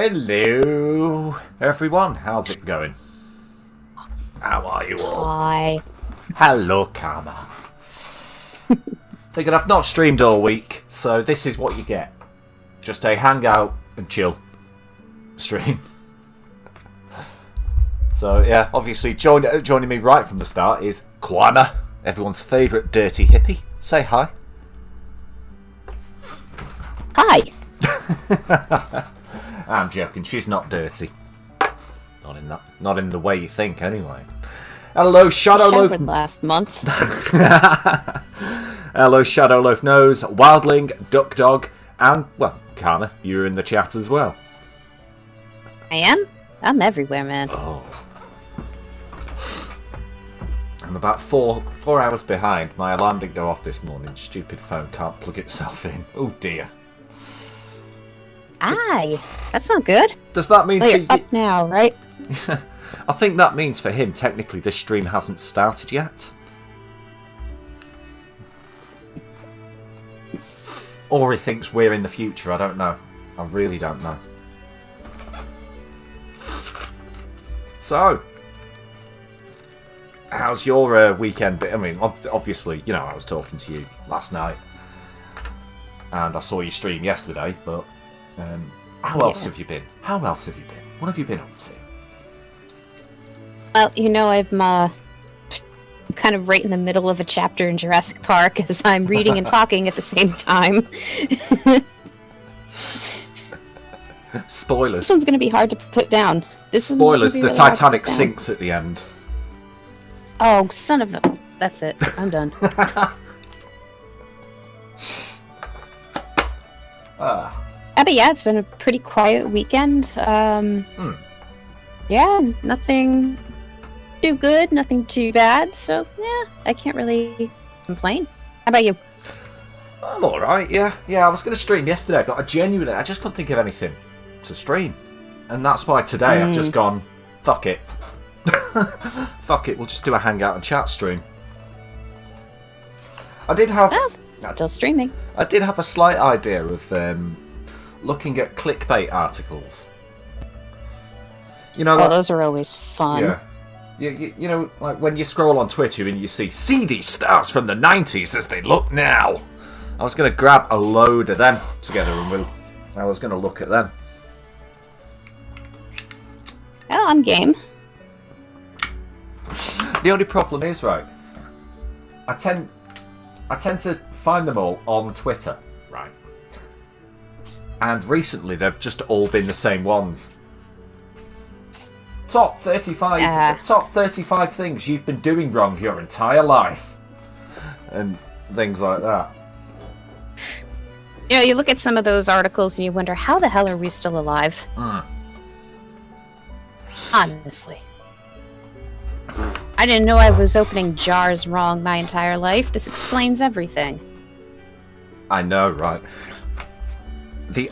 Hello, everyone. How's it going? How are you all? Hi. Hello, Karma. Figured I've not streamed all week, so this is what you get. Just a hangout and chill stream. So, yeah, obviously joining me right from the start is Quima, everyone's favourite dirty hippie. Say hi. Hi. I'm joking, she's not dirty. Not in the way you think, anyway. Hello, Shadowloaf. Last month. Hello, Shadowloaf Nose, Wildling, Duck Dog, and, well, Karma, you're in the chat as well. I am? I'm everywhere, man. Oh. I'm about four hours behind. My alarm didn't go off this morning. Stupid phone can't plug itself in. Oh, dear. Aye. That's not good. Does that mean... Well, you're up now, right? I think that means for him, technically, this stream hasn't started yet. Or he thinks we're in the future, I don't know. I really don't know. So, how's your weekend? I mean, obviously, you know, I was talking to you last night. And I saw you stream yesterday, but how else have you been? How else have you been? What have you been up to? Well, you know, I'm kind of right in the middle of a chapter in Jurassic Park as I'm reading and talking at the same time. Spoilers. This one's going to be hard to put down. Spoilers, the Titanic sinks at the end. Oh, son of a... That's it. I'm done. But yeah, it's been a pretty quiet weekend. Yeah, nothing too good, nothing too bad. So, yeah, I can't really complain. How about you? I'm alright, yeah. Yeah, I was going to stream yesterday, but I just couldn't think of anything to stream. And that's why today I've just gone, fuck it. Fuck it, we'll just do a hangout and chat stream. I did have... still streaming. I did have a slight idea of looking at clickbait articles. You know, those are always fun. Yeah. You know, like when you scroll on Twitter and you see these stars from the 90s as they look now. I was going to grab a load of them together and I was going to look at them. Oh, I'm game. The only problem is, right, I tend to find them all on Twitter, right? And recently they've just all been the same ones. Top 35 things you've been doing wrong your entire life. And things like that. You know, you look at some of those articles and you wonder, how the hell are we still alive? Honestly. I didn't know I was opening jars wrong my entire life. This explains everything. I know, right? The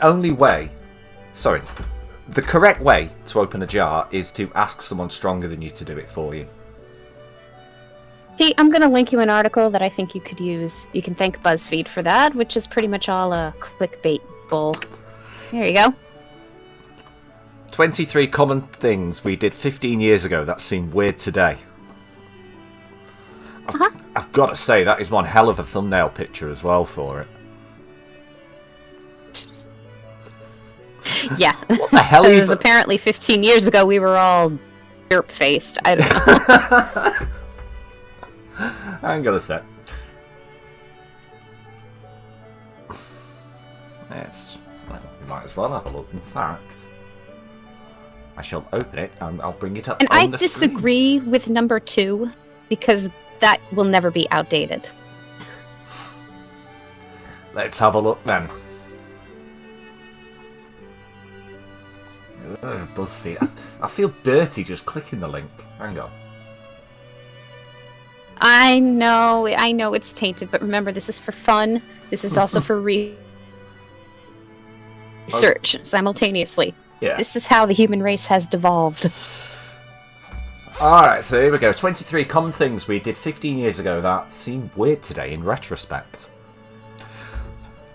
correct way to open a jar is to ask someone stronger than you to do it for you. Hey, I'm going to link you an article that I think you could use. You can thank BuzzFeed for that, which is pretty much all a clickbait bull. There you go. 23 common things we did 15 years ago that seem weird today. I've got to say, that is one hell of a thumbnail picture as well for it. Yeah. What the hell It was apparently 15 years ago we were all derp-faced. I don't know. Hang on a sec. We might as well have a look. In fact, I shall open it and I'll bring it up and on I the disagree screen. with number 2 because that will never be outdated. Let's have a look then. Ugh, BuzzFeed. I feel dirty just clicking the link. Hang on. I know it's tainted, but remember, this is for fun. This is also for research simultaneously. Yeah. This is how the human race has devolved. Alright, so here we go. 23 common things we did 15 years ago that seem weird today in retrospect.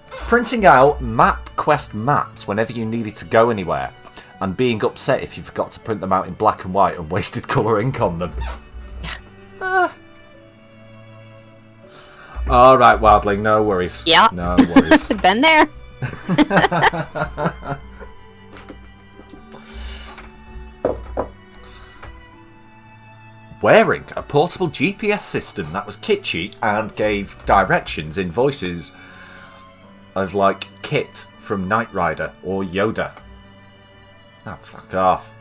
Printing out MapQuest maps whenever you needed to go anywhere. and being upset if you forgot to print them out in black and white and wasted colour ink on them. All right, Wildling, no worries. Yeah. No worries. Been there. Wearing a portable GPS system that was kitschy and gave directions in voices of, like, Kit from Knight Rider or Yoda. Oh, fuck off.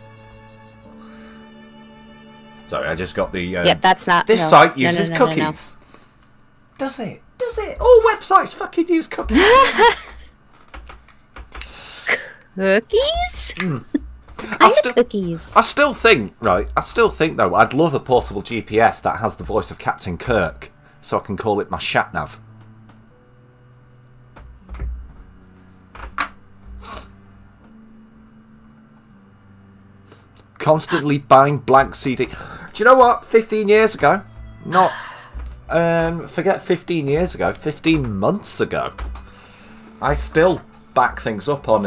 Sorry, I just got the... yeah, that's not... This no. site uses no. cookies. Does it? Does it? All websites fucking use cookies. Cookies? Cookies. I still think, though, I'd love a portable GPS that has the voice of Captain Kirk, so I can call it my shat-nav. Constantly buying blank CD. Do you know what? 15 years ago, not... forget 15 years ago, 15 months ago, I still back things up on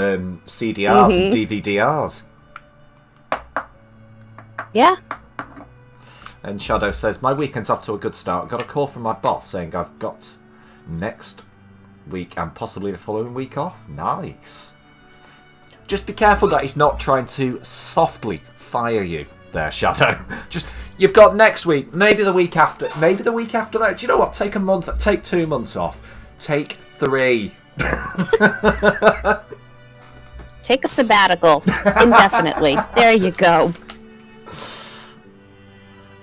CDRs and DVDRs. Yeah. And Shadow says, my weekend's off to a good start. Got a call from my boss saying I've got next week and possibly the following week off. Nice. Just be careful that he's not trying to softly fire you there, Shadow. Just, you've got next week, maybe the week after that. Do you know what? Take a month, take 2 months off. Take 3. Take a sabbatical. Indefinitely. There you go.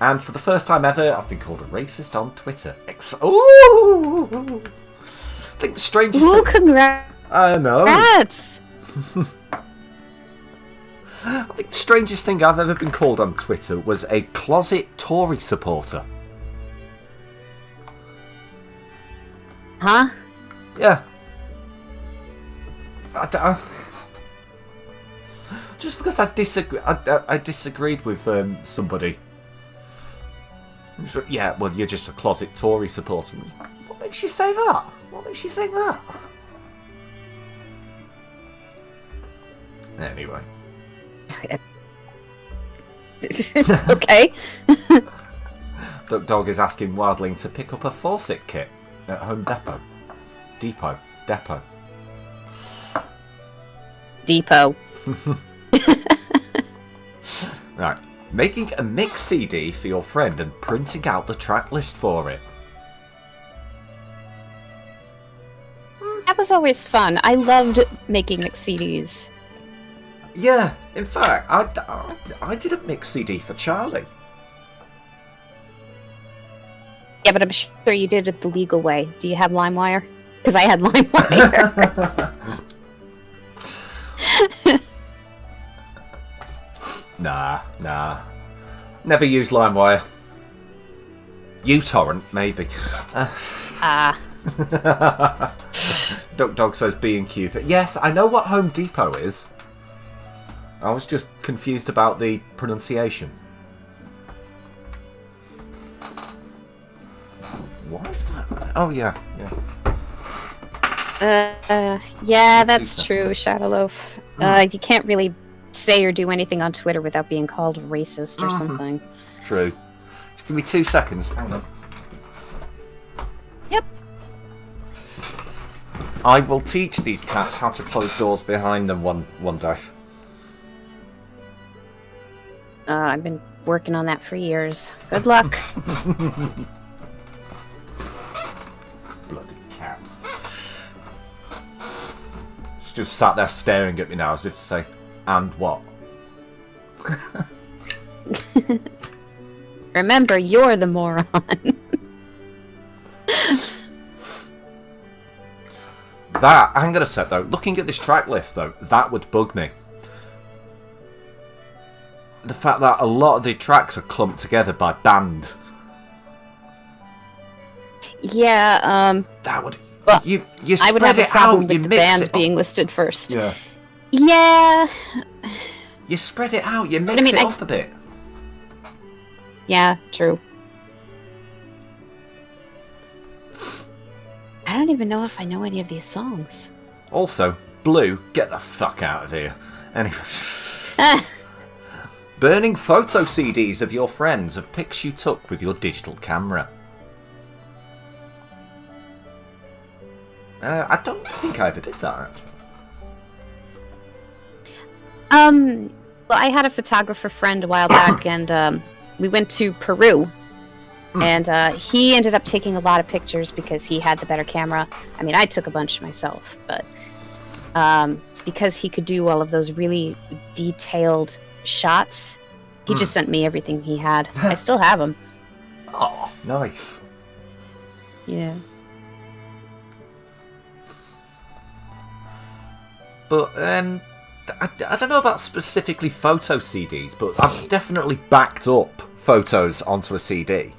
And for the first time ever, I've been called a racist on Twitter. Ooh! I think the strangest Ooh, thing... congrats. I know. Congrats. I think the strangest thing I've ever been called on Twitter was a closet Tory supporter. Huh? Yeah. Just because I disagreed with somebody. Yeah, well, you're just a closet Tory supporter. What makes you say that? What makes you think that? Anyway. Okay. Duck Dog is asking Wildling to pick up a faucet kit at Home Depot. Depot. Right. Making a mix CD for your friend and printing out the track list for it. That was always fun. I loved making mix CDs. Yeah, in fact, I did a mix CD for Charlie. Yeah, but I'm sure you did it the legal way. Do you have LimeWire? Because I had LimeWire. Nah. Never used LimeWire. uTorrent, maybe. Duck Dog says B&Q. Yes, I know what Home Depot is. I was just confused about the pronunciation. What is that? Oh, yeah. Yeah, that's true, Shadowloaf. You can't really say or do anything on Twitter without being called racist or something. True. Give me 2 seconds. Hang on. Yep. I will teach these cats how to close doors behind them one day. I've been working on that for years. Good luck. Bloody cats. She's just sat there staring at me now as if to say, and what? Remember, you're the moron. That, I'm going to say though, looking at this track list though, that would bug me. The fact that a lot of the tracks are clumped together by band. Yeah, that would... Well, you I would spread have a it problem out, with you the mix bands it being listed first. Yeah. Yeah. You spread it out, you mix it up a bit. Yeah, true. I don't even know if I know any of these songs. Also, Blue, get the fuck out of here. Anyway. Burning photo CDs of your friends of pics you took with your digital camera. I don't think I ever did that, actually. Well, I had a photographer friend a while back, and we went to Peru. And he ended up taking a lot of pictures because he had the better camera. I mean, I took a bunch myself, but because he could do all of those really detailed shots, he just sent me everything he had. I still have them. Oh, nice. Yeah. But I don't know about specifically photo CDs, but I've definitely backed up photos onto a CD.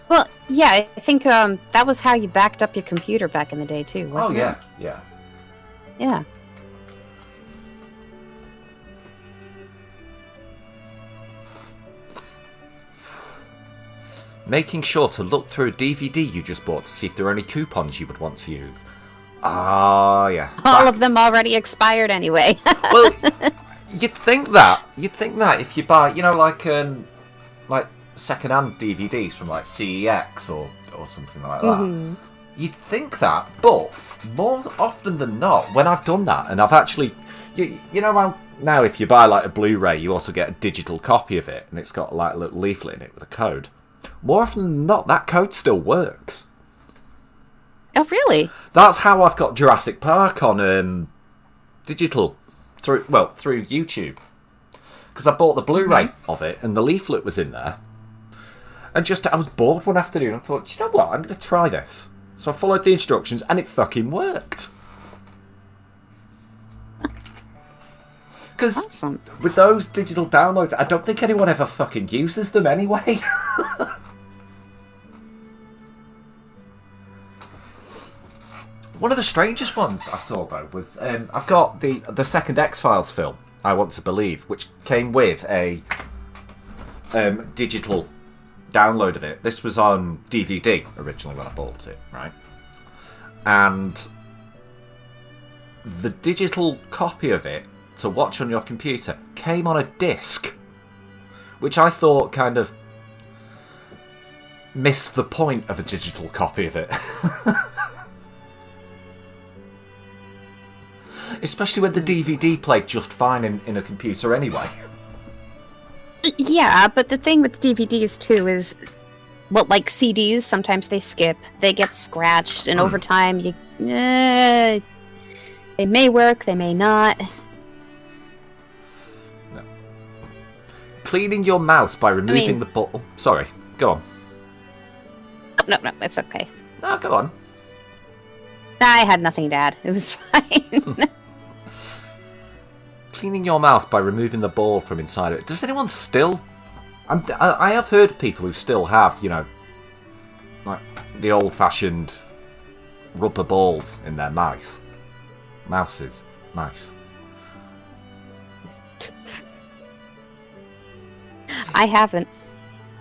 Well, yeah, I think that was how you backed up your computer back in the day, too, wasn't it? Yeah. Yeah. Making sure to look through a DVD you just bought to see if there are any coupons you would want to use. Ah, yeah. All of them already expired anyway. Well, you'd think that if you buy, like second-hand DVDs from like CEX or something like that, you'd think that. But more often than not, when I've done that, and I've actually, you know how now if you buy like a Blu-ray, you also get a digital copy of it, and it's got like a little leaflet in it with a code. More often than not, that code still works. Oh, really? That's how I've got Jurassic Park on digital through YouTube. Because I bought the Blu-ray of it, and the leaflet was in there. And I was bored one afternoon. I thought, you know what? I'm going to try this. So I followed the instructions, and it fucking worked. Because awesome. With those digital downloads, I don't think anyone ever fucking uses them anyway. One of the strangest ones I saw, though, was I've got the second X-Files film, I Want to Believe, which came with a digital download of it. This was on DVD originally when I bought it, right? And the digital copy of it to watch on your computer came on a disc, which I thought kind of missed the point of a digital copy of it. Especially when the DVD played just fine in a computer anyway. Yeah, but the thing with DVDs too is, well, like CDs, sometimes they skip, they get scratched, and over time, they may work, they may not. No. Cleaning your mouse by removing the button. Sorry, go on. No, it's okay. No, go on. I had nothing to add. It was fine. Cleaning your mouse by removing the ball from inside it. Does anyone still? I have heard of people who still have, like the old-fashioned rubber balls in their mice. Mouses. Mice. I haven't.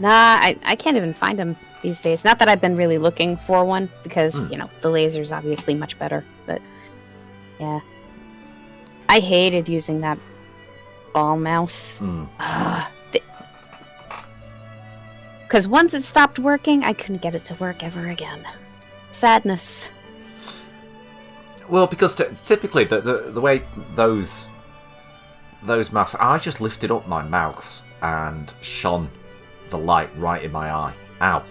Nah, I can't even find them these days. Not that I've been really looking for one, because, the laser's obviously much better. But, yeah. I hated using that ball mouse. Because once it stopped working, I couldn't get it to work ever again. Sadness. Well, because typically the way those mouse, I just lifted up my mouse and shone the light right in my eye. Ow.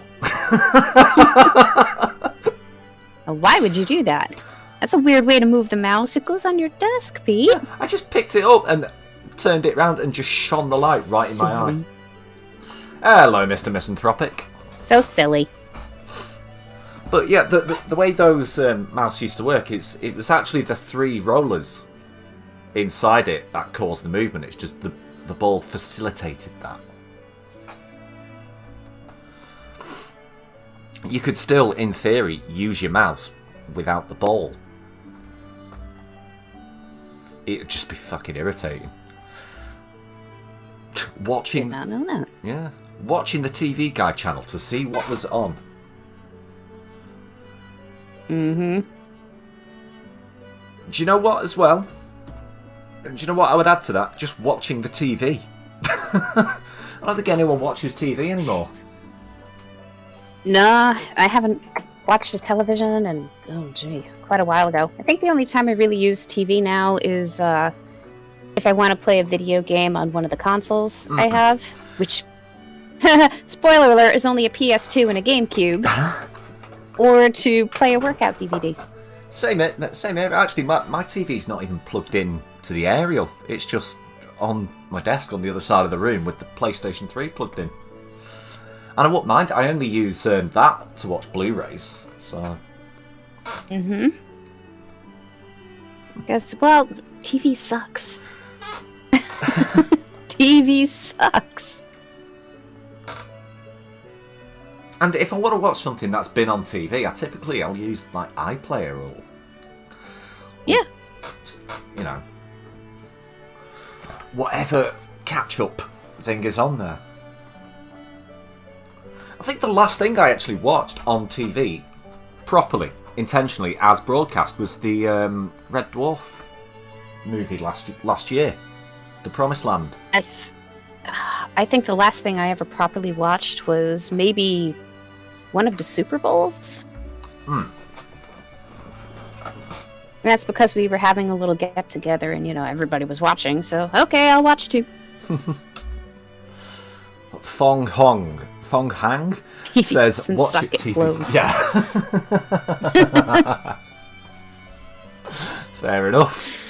Why would you do that? That's a weird way to move the mouse. It goes on your desk, Pete. Yeah, I just picked it up and turned it round and just shone the light right in my eye. Hello, Mr. Misanthropic. So silly. But yeah, the way those mouse used to work is it was actually the 3 rollers inside it that caused the movement. It's just the ball facilitated that. You could still, in theory, use your mouse without the ball. It'd just be fucking irritating. Watching... Did not know that. Yeah. Watching the TV Guide channel to see what was on. Mm-hmm. Do you know what, as well? And do you know what I would add to that? Just watching the TV. I don't think anyone watches TV anymore. Nah, I haven't watched the television in, quite a while ago. I think the only time I really use TV now is if I want to play a video game on one of the consoles I have, which, spoiler alert, is only a PS2 and a GameCube, or to play a workout DVD. Same here. Actually, my TV's not even plugged in to the aerial. It's just on my desk on the other side of the room with the PlayStation 3 plugged in. And I wouldn't mind. I only use that to watch Blu-rays. So. Because, well, TV sucks. TV sucks. And if I want to watch something that's been on TV, I'll use like iPlayer or Yeah. You know, whatever catch-up thing is on there. I think the last thing I actually watched on TV, properly, intentionally, as broadcast, was the Red Dwarf movie last year, The Promised Land. I think the last thing I ever properly watched was maybe one of the Super Bowls. And that's because we were having a little get-together and, everybody was watching, so, okay, I'll watch too. Fong Hang says, watch it TV. Blows. Yeah. Fair enough.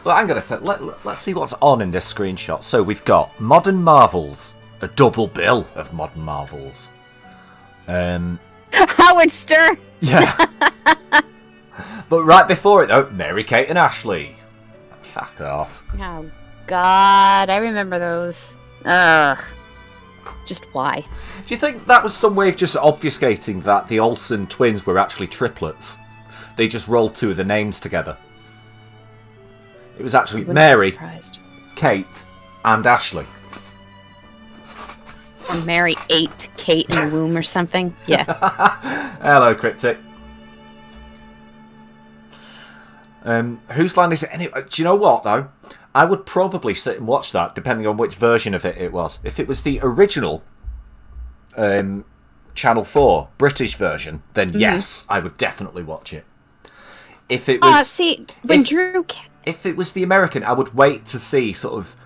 Well, I'm going to say, let's see what's on in this screenshot. So we've got Modern Marvels, a double bill of Modern Marvels. Howard Stern! Yeah. But right before it, though, Mary-Kate and Ashley. Fuck off. Oh, God, I remember those. Ugh. Just why? Do you think that was some way of just obfuscating that the Olsen twins were actually triplets? They just rolled two of the names together. It was actually Mary, Kate, and Ashley. Or Mary ate Kate in the womb or something. Yeah. Hello, Cryptic. Whose line is it anyway? Do you know what, though? I would probably sit and watch that, depending on which version of it was. If it was the original Channel 4 British version, then yes, I would definitely watch it. If it was... If it was the American, I would wait to see sort of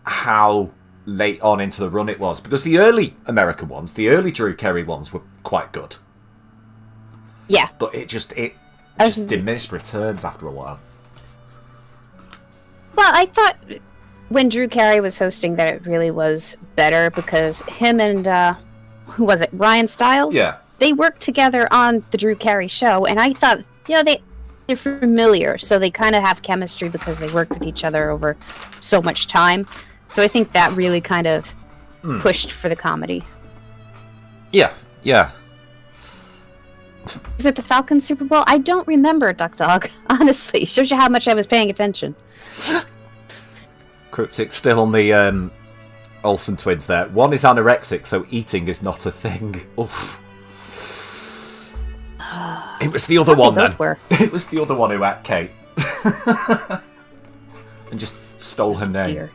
how late on into the run it was. Because the early American ones, the early Drew Carey ones, were quite good. Yeah. But it just diminished returns after a while. Well, I thought when Drew Carey was hosting that it really was better because him and, who was it, Ryan Stiles? Yeah. They worked together on the Drew Carey show, and I thought, they're familiar, so they kind of have chemistry because they worked with each other over so much time. So I think that really kind of pushed for the comedy. Yeah. Was it the Falcons Super Bowl? I don't remember, Duck Dog. Honestly, shows you how much I was paying attention. Cryptic still on the Olsen twins there. One is anorexic, so eating is not a thing. Oof. It was the other one then. It was the other one who ate Kate. And just stole her name. Dear.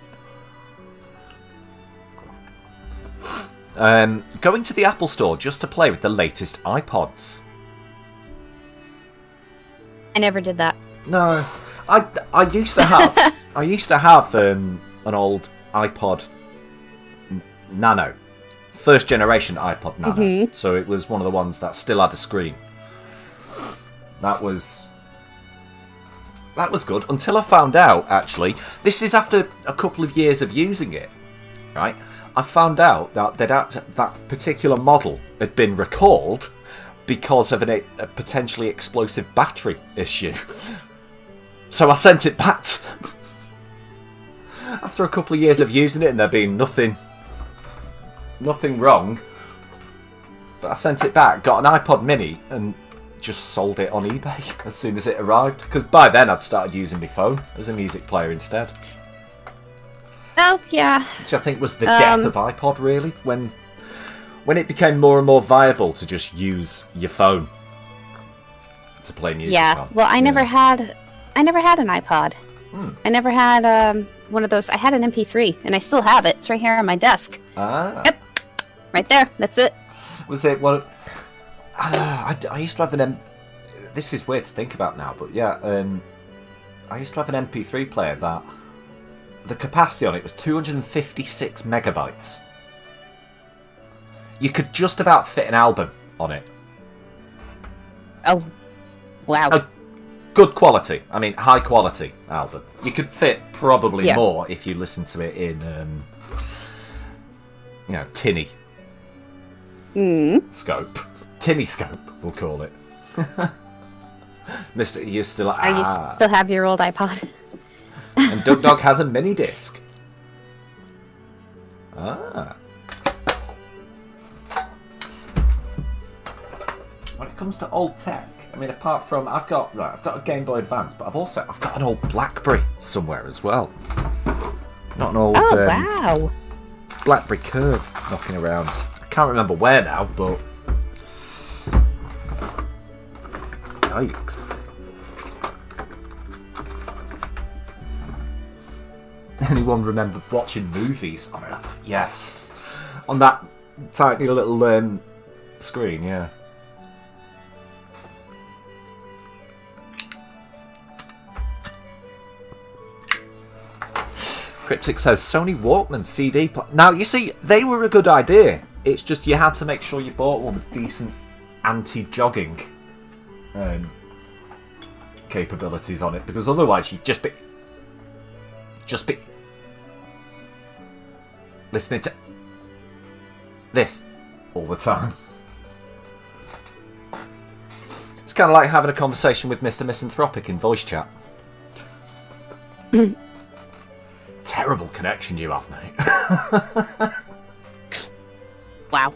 Going to the Apple Store just to play with the latest iPods. I never did that. No. I used to have an old iPod Nano. First generation iPod Nano. So it was one of the ones that still had a screen. That was good until I found out, actually, this is after a couple of years of using it, right? I found out that that particular model had been recalled because of a potentially explosive battery issue. So I sent it back to them. After a couple of years of using it and there being nothing wrong, but I sent it back, got an iPod mini and just sold it on eBay as soon as it arrived. Because by then I'd started using my phone as a music player instead. Oh, yeah. Which I think was the death of iPod, really. When it became more and more viable to just use your phone to play music on. Well, I never had I never had an iPod. I never had one of those. I had an MP3, and I still have it. It's right here on my desk. Ah. Yep. Right there. That's it. Was it, well... I used to have an this is weird to think about now, but yeah, I used to have an MP3 player that the capacity on it was 256 megabytes. You could just about fit an album on it. Oh, wow. A good quality. I mean, high quality album. You could fit probably more if you listen to it in, tinny scope. Tinny scope, we'll call it. Mr. You still... You still have your old iPod? And Doug Dog has a mini disc. Ah. When it comes to old tech, I mean, apart from I've got a Game Boy Advance, but I've got an old BlackBerry somewhere as well. Not an old wow. BlackBerry Curve knocking around. I can't remember where now, but yikes. Anyone remember watching movies? Oh, yes, on that tiny little screen, yeah. Cryptic says Sony Walkman CD. Now you see, they were a good idea. It's just you had to make sure you bought one with decent anti-jogging capabilities on it, because otherwise you'd just be listening to this all the time. It's kind of like having a conversation with Mr. Misanthropic in voice chat. Terrible connection you have, mate. Wow.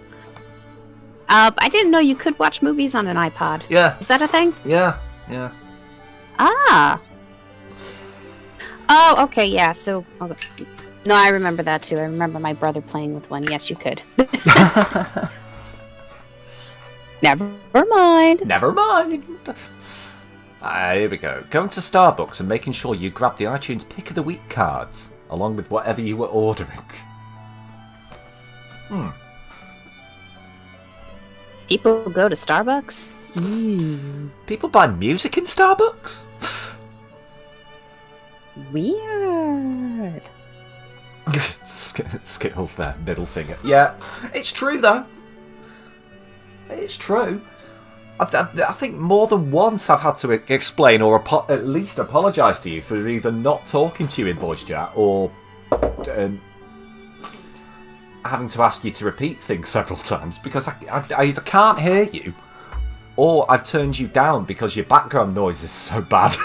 I didn't know you could watch movies on an iPod. Yeah. Is that a thing? Yeah. Ah. Oh, okay, yeah, so... Okay. No, I remember that too. I remember my brother playing with one. Yes, you could. Never mind. Never mind. Here we go. Going to Starbucks and making sure you grab the iTunes Pick of the Week cards, along with whatever you were ordering. People go to Starbucks? People buy music in Starbucks? Weird. Skittles there, middle finger. Yeah, it's true though. It's true. I think more than once I've had to explain or at least apologise to you for either not talking to you in voice chat or having to ask you to repeat things several times because I either can't hear you or I've turned you down because your background noise is so bad.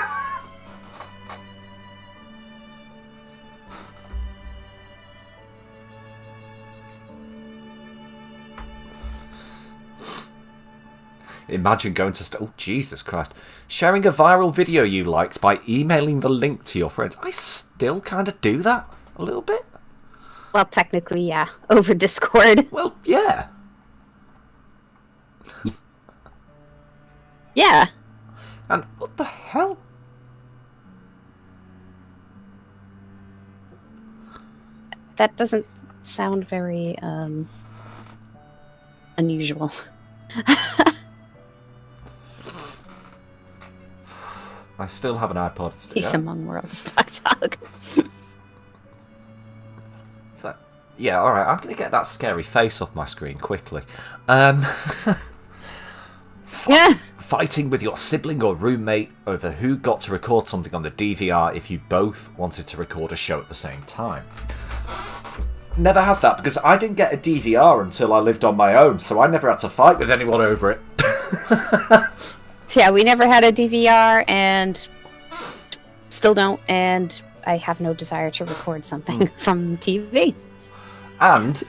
Imagine going to... Oh, Jesus Christ. Sharing a viral video you liked by emailing the link to your friends. I still kind of do that. A little bit. Well, technically, yeah. Over Discord. Well, yeah. Yeah. And what the hell? That doesn't sound very, unusual. I still have an iPod. Peace among worlds, dog. So, yeah, alright, I'm going to get that scary face off my screen quickly. Fighting with your sibling or roommate over who got to record something on the DVR if you both wanted to record a show at the same time. Never had that, because I didn't get a DVR until I lived on my own, so I never had to fight with anyone over it. Yeah, we never had a DVR, and still don't, and I have no desire to record something from TV. And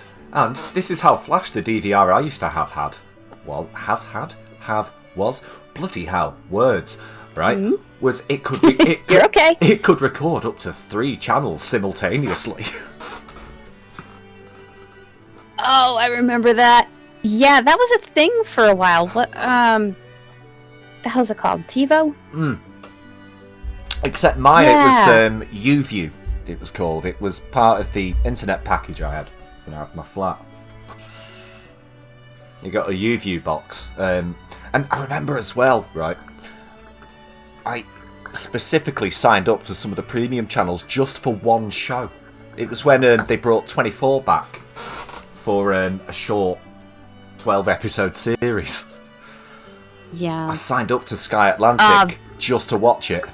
this is how flash the DVR I used to have was bloody hell words, right? Mm-hmm. Was it could You're okay. It could record up to 3 channels simultaneously. Oh, I remember that. Yeah, that was a thing for a while. What the hell's it called? TiVo? Except mine, Yeah. it was UView, it was called. It was part of the internet package I had when I had my flat. You got a UView box. And I remember as well, right, I specifically signed up to some of the premium channels just for one show. It was when they brought 24 back for a short 12-episode series. Yeah. I signed up to Sky Atlantic just to watch it.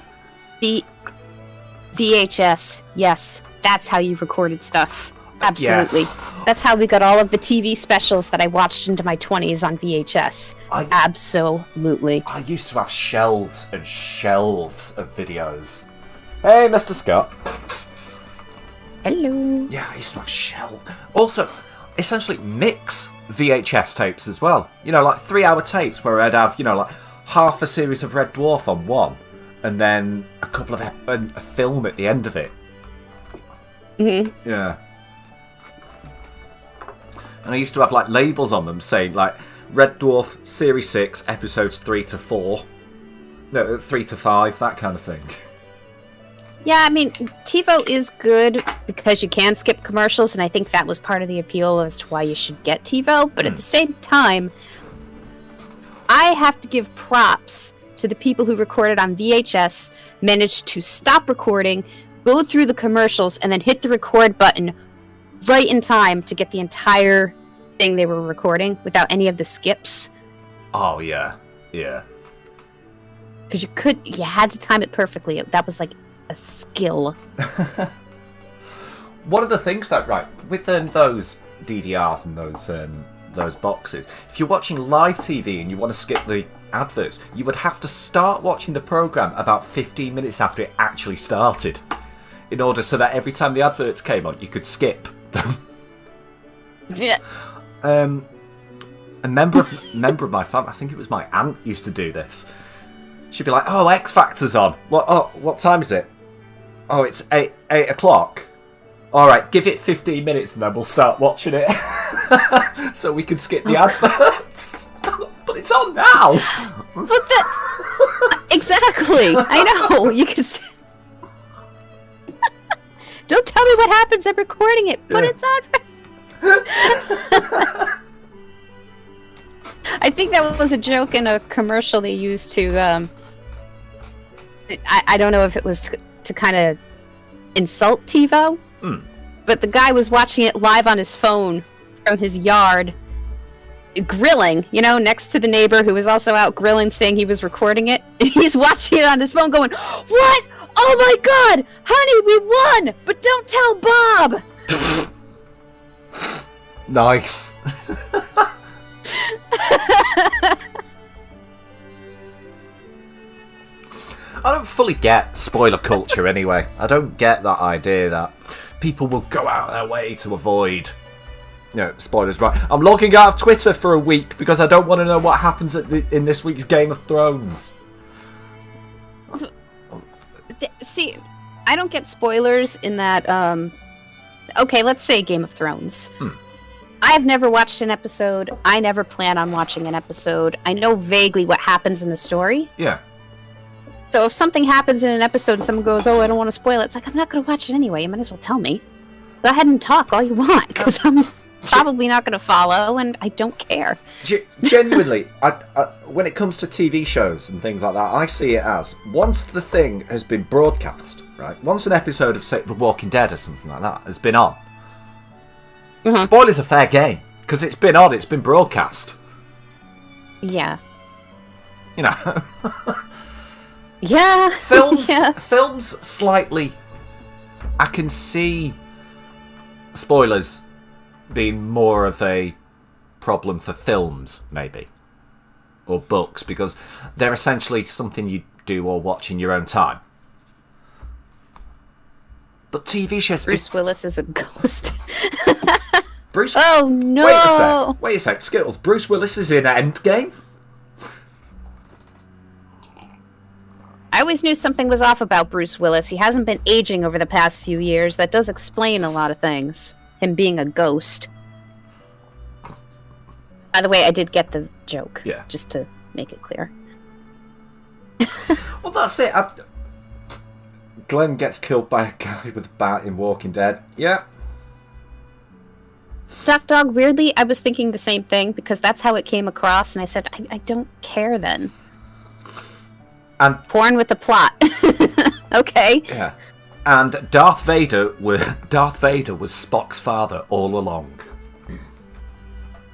VHS, yes. That's how you recorded stuff. Absolutely. Yes. That's how we got all of the TV specials that I watched into my 20s on VHS. Absolutely. I used to have shelves and shelves of videos. Hey, Mr. Scott. Hello. Yeah, I used to have shelves. Also, essentially mix VHS tapes as well. You know, like 3-hour tapes where I'd have, you know, like half a series of Red Dwarf on one, and then a couple of a film at the end of it. Mm-hmm. Yeah. And I used to have like labels on them saying like Red Dwarf Series 6 episodes 3 to 4. No, 3 to 5, that kind of thing. Yeah, I mean, TiVo is good because you can skip commercials, and I think that was part of the appeal as to why you should get TiVo. But at the same time, I have to give props to the people who recorded on VHS, managed to stop recording, go through the commercials, and then hit the record button right in time to get the entire thing they were recording without any of the skips. Oh, yeah. Yeah. Because you had to time it perfectly. That was like a skill. One of the things that, right, with those DVRs and those boxes, if you're watching live TV and you want to skip the adverts, you would have to start watching the program about 15 minutes after it actually started, in order so that every time the adverts came on, you could skip them. Yeah. A member of my family, I think it was my aunt, used to do this. She'd be like, "Oh, X Factor's on. What time is it? Oh, it's 8 o'clock. All right, give it 15 minutes and then we'll start watching it, so we can skip the adverts." But it's on now. But exactly. I know. You can. Don't tell me what happens. I'm recording it, but it's on. I think that was a joke in a commercial they used to. I don't know if it was to kind of insult TiVo, but the guy was watching it live on his phone from his yard, grilling, you know, next to the neighbor who was also out grilling, saying he was recording it. He's watching it on his phone going, "What? Oh my god! Honey, we won! But don't tell Bob!" Nice. I don't fully get spoiler culture anyway. I don't get that idea that people will go out of their way to avoid, you know, spoilers. Right, I'm logging out of Twitter for a week because I don't want to know what happens in this week's Game of Thrones. See, I don't get spoilers in that, okay, let's say Game of Thrones. I have never watched an episode. I never plan on watching an episode. I know vaguely what happens in the story. Yeah. So if something happens in an episode and someone goes, "Oh, I don't want to spoil it," it's like, I'm not going to watch it anyway. You might as well tell me. Go ahead and talk all you want, because I'm probably not going to follow, and I don't care. Genuinely, I, when it comes to TV shows and things like that, I see it as, once the thing has been broadcast, right? Once an episode of, say, The Walking Dead or something like that has been on, spoilers are fair game, because it's been on, it's been broadcast. Yeah. You know. Yeah. Films slightly, I can see spoilers being more of a problem for films, maybe, or books, because they're essentially something you do or watch in your own time. But TV shows... Bruce Willis is a ghost. Bruce... Oh, no! Wait a sec, Skittles. Bruce Willis is in Endgame? I always knew something was off about Bruce Willis. He hasn't been aging over the past few years. That does explain a lot of things. Him being a ghost. By the way, I did get the joke. Yeah. Just to make it clear. Well, that's it. Glenn gets killed by a guy with a bat in Walking Dead. Yeah. Duck Dog, weirdly, I was thinking the same thing because that's how it came across, and I said, I don't care then. And porn with a plot. Okay. Yeah. And Darth Vader was Spock's father all along.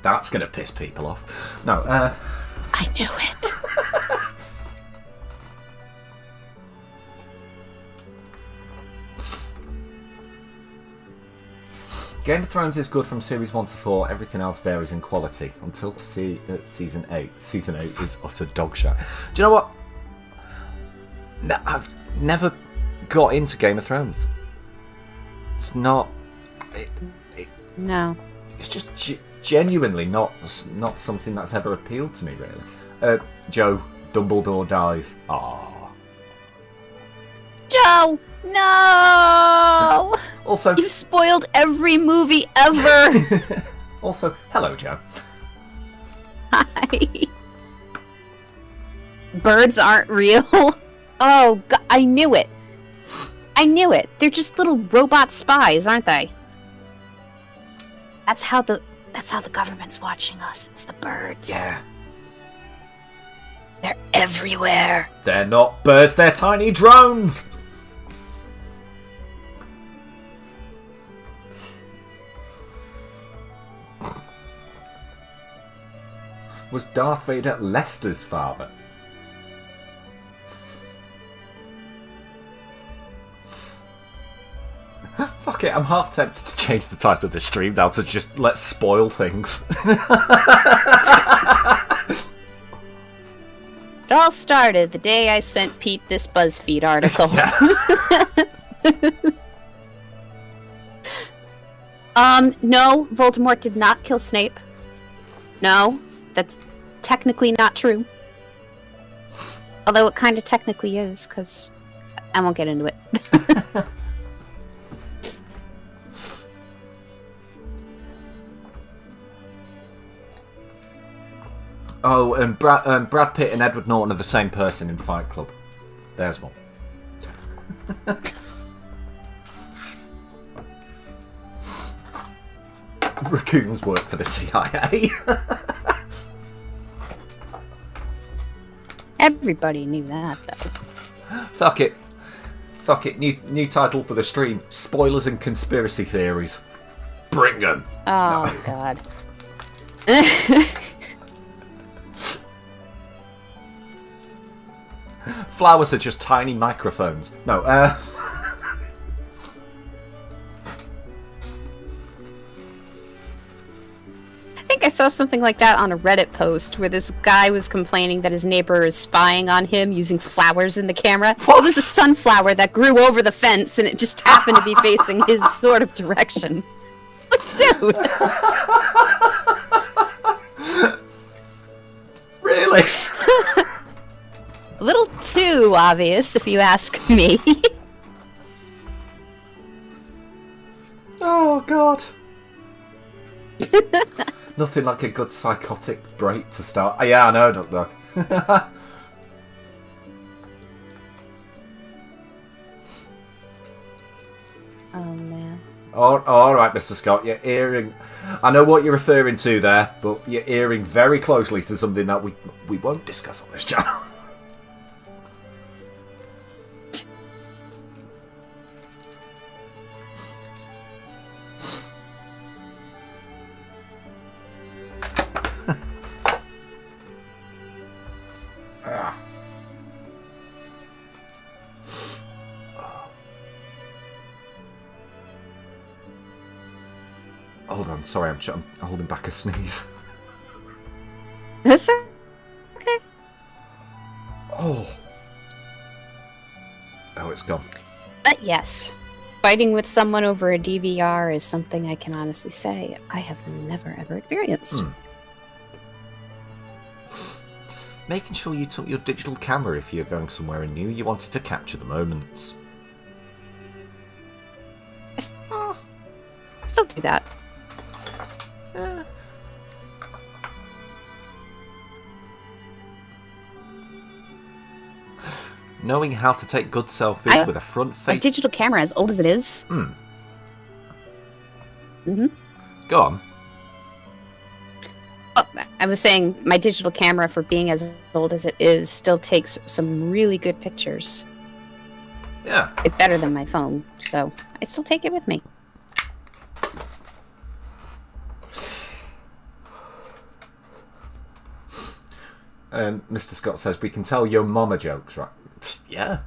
That's gonna piss people off. No, I knew it. Game of Thrones is good from series 1 to 4. Everything else varies in quality until season 8. Season 8 is utter dog shit. Do you know what? No, I've never got into Game of Thrones. It's not. No. It's just genuinely not something that's ever appealed to me, really. Joe, Dumbledore dies. Ah. Joe, no! Also, you've spoiled every movie ever. Also, hello, Joe. Hi. Birds aren't real. Oh, God, I knew it. I knew it. They're just little robot spies, aren't they? That's how the government's watching us. It's the birds. Yeah. They're everywhere. They're not birds, they're tiny drones. Was Darth Vader Lester's father? Fuck it, I'm half tempted to change the title of this stream now to just let's spoil things. It all started the day I sent Pete this BuzzFeed article. No, Voldemort did not kill Snape. No, that's technically not true. Although it kind of technically is, because I won't get into it. Oh, and Brad Pitt and Edward Norton are the same person in Fight Club. There's one. Raccoons work for the CIA. Everybody knew that, though. Fuck it. Fuck it. New title for the stream. Spoilers and conspiracy theories. Bring them. Oh, No. God. Flowers are just tiny microphones. No, I think I saw something like that on a Reddit post where this guy was complaining that his neighbor is spying on him using flowers in the camera. What? It was a sunflower that grew over the fence and it just happened to be facing his sort of direction. Dude! really? A little too obvious, if you ask me. Oh, God. Nothing like a good psychotic break to start. Oh, yeah, I know, Duck Duck. Oh, man. All right, Mr. Scott, you're earring. I know what you're referring to there, but you're earring very closely to something that we won't discuss on this channel. Hold on, sorry, I'm holding back a sneeze. That's okay. Oh, it's gone. But yes, fighting with someone over a DVR is something I can honestly say I have never ever experienced. Making sure you took your digital camera if you're going somewhere new. You wanted to capture the moments. I still do that. Knowing how to take good selfies with a front A face. digital camera, as old as it is. Go on. Oh, I was saying my digital camera, for being as old as it is, still takes some really good pictures. Yeah. It's better than my phone, so I still take it with me. Mr. Scott says, we can tell your mama jokes, right? Yeah.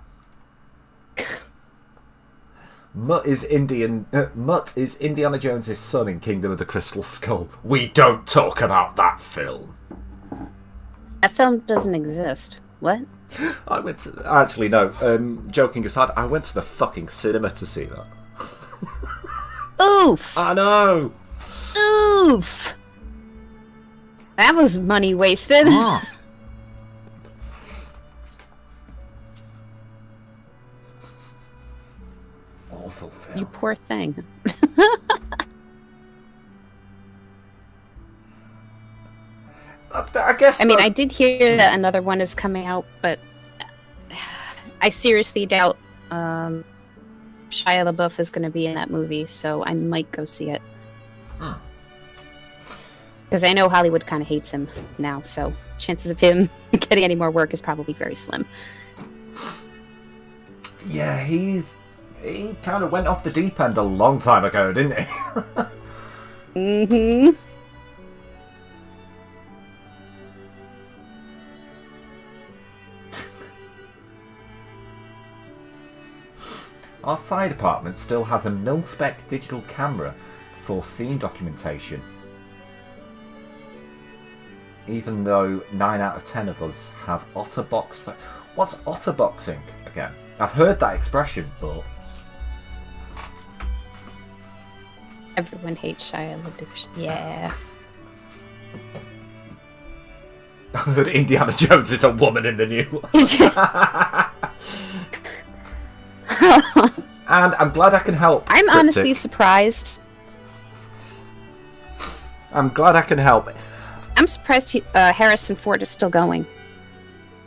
Mutt is Indiana Jones's son in Kingdom of the Crystal Skull. We don't talk about that film. That film doesn't exist. What? I went to... Actually, no. Joking aside, I went to the fucking cinema to see that. Oof! I know! Oof! That was money wasted. Awful film. You poor thing. I guess... I mean, I did hear that another one is coming out, but I seriously doubt Shia LaBeouf is going to be in that movie, so I might go see it. Because I know Hollywood kind of hates him now, so chances of him getting any more work is probably very slim. Yeah, he kind of went off the deep end a long time ago, didn't he? Mm-hmm. Our fire department still has a mil-spec digital camera for scene documentation. Even though 9 out of 10 of us have OtterBox. What's OtterBoxing again? I've heard that expression, but... Everyone hates Shia LaBeouf. Yeah. I heard Indiana Jones is a woman in the new one. And I'm glad I can help. I'm honestly surprised. I'm glad I can help. I'm surprised Harrison Ford is still going.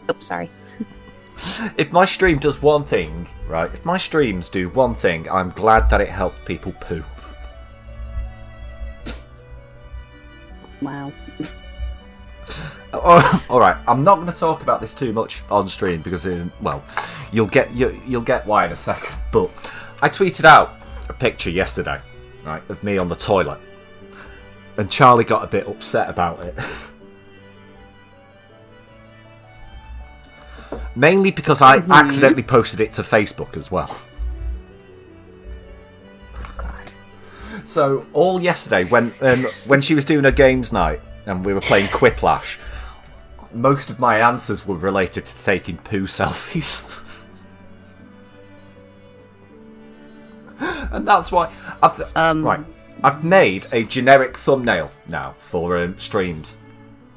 Oh, sorry. If my stream does one thing, right? If my streams do one thing, I'm glad that it helps people poo. Wow. All right, I'm not going to talk about this too much on stream because, you'll get why in a second. But I tweeted out a picture yesterday, right, of me on the toilet, and Charlie got a bit upset about it. Mainly because I accidentally posted it to Facebook as well. Oh, God. So all yesterday, when she was doing her games night and we were playing Quiplash, most of my answers were related to taking poo selfies. And that's why I've made a generic thumbnail now for streams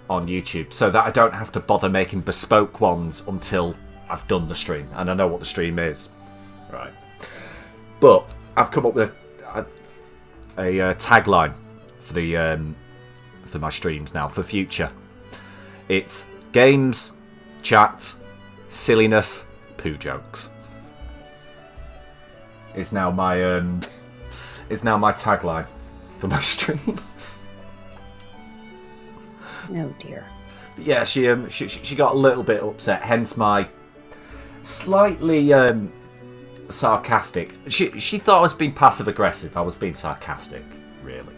on YouTube, so that I don't have to bother making bespoke ones until I've done the stream and I know what the stream is. Right. But I've come up with a tagline for my streams now for future. It's games, chat, silliness, poo jokes. Is now my tagline for my streams. Oh dear. But yeah, she got a little bit upset. Hence my slightly sarcastic. She thought I was being passive aggressive. I was being sarcastic, really.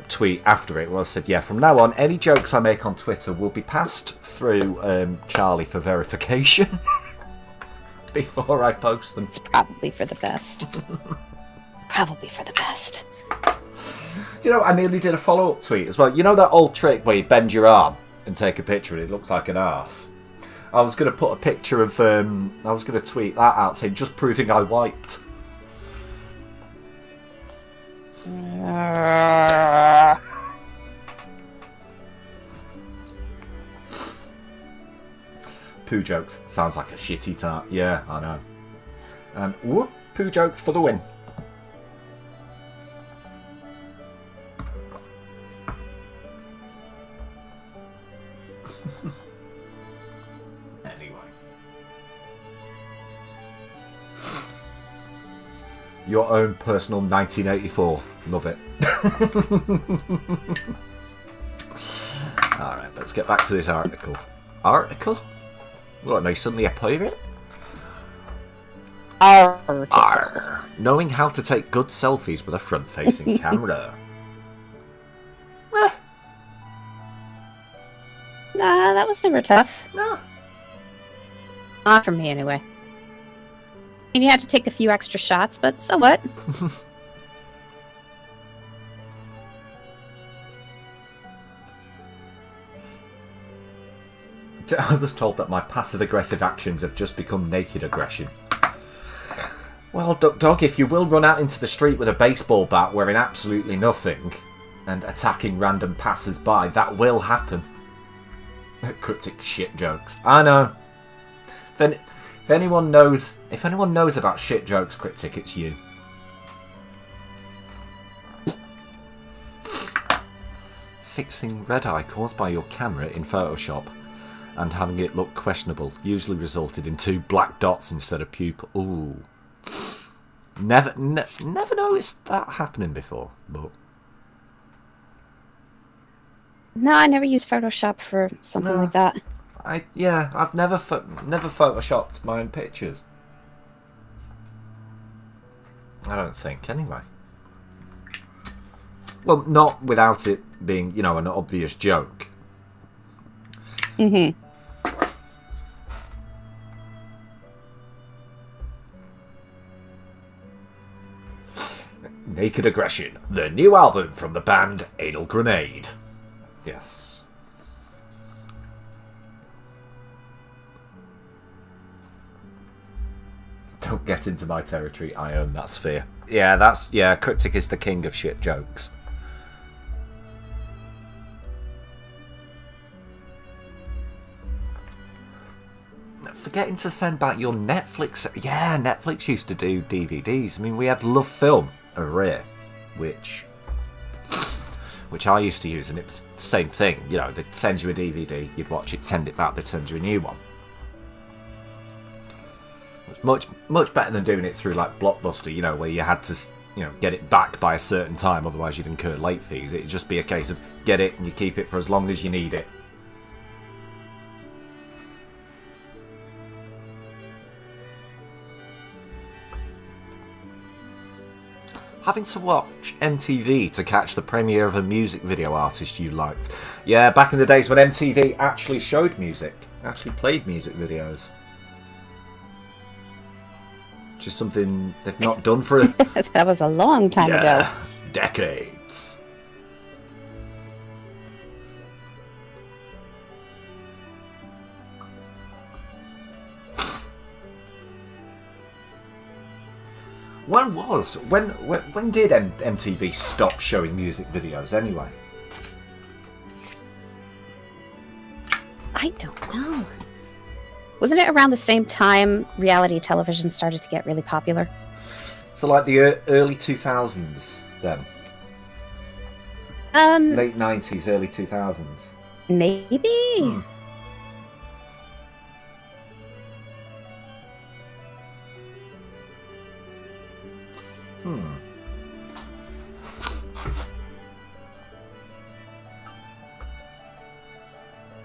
Tweet after it where I said, yeah, from now on, any jokes I make on Twitter will be passed through Charlie for verification before I post them. It's probably for the best. Probably for the best. You know, I nearly did a follow-up tweet as well. You know that old trick where you bend your arm and take a picture and it looks like an arse? I was going to put a picture of... I was going to tweet that out saying, just proving I wiped. Poo jokes. Sounds like a shitty tart. Yeah, I know. And whoop, poo jokes for the win. Anyway. Your own personal 1984. Love it. Alright, let's get back to this article. Article? What, no, suddenly a pirate? Arr. Knowing how to take good selfies with a front-facing camera. Nah, that was never tough. No. Not for me, anyway. And you had to take a few extra shots, but so what? I was told that my passive-aggressive actions have just become naked aggression. Well, Duck Dog, if you will run out into the street with a baseball bat wearing absolutely nothing and attacking random passers-by, that will happen. Cryptic shit jokes. I know. If anyone knows about shit jokes, Cryptic, it's you. Fixing red eye caused by your camera in Photoshop and having it look questionable usually resulted in 2 black dots instead of pupil. Ooh. Never noticed that happening before, but... No, I never used Photoshop for something like that. I've never photoshopped my own pictures. I don't think, anyway. Well, not without it being, you know, an obvious joke. Mm-hmm. Naked Aggression, the new album from the band Anal Grenade. Yes. Don't get into my territory, I own that sphere. Yeah, Cryptic is the king of shit jokes. Forgetting to send back your Netflix... Yeah, Netflix used to do DVDs. I mean, we had Love Film, Array, which I used to use, and it was the same thing. You know, they'd send you a DVD, you'd watch it, send it back, they'd send you a new one. It was much better than doing it through, like, Blockbuster, you know, where you had to, you know, get it back by a certain time, otherwise you'd incur late fees. It'd just be a case of get it and you keep it for as long as you need it. Having to watch MTV to catch the premiere of a music video artist you liked. Yeah, back in the days when MTV actually showed music, actually played music videos. Which is something they've not done for a... That was a long time ago. Decades. When did MTV stop showing music videos anyway? I don't know. Wasn't it around the same time reality television started to get really popular? So like the early 2000s then? Late 90s, early 2000s? Maybe?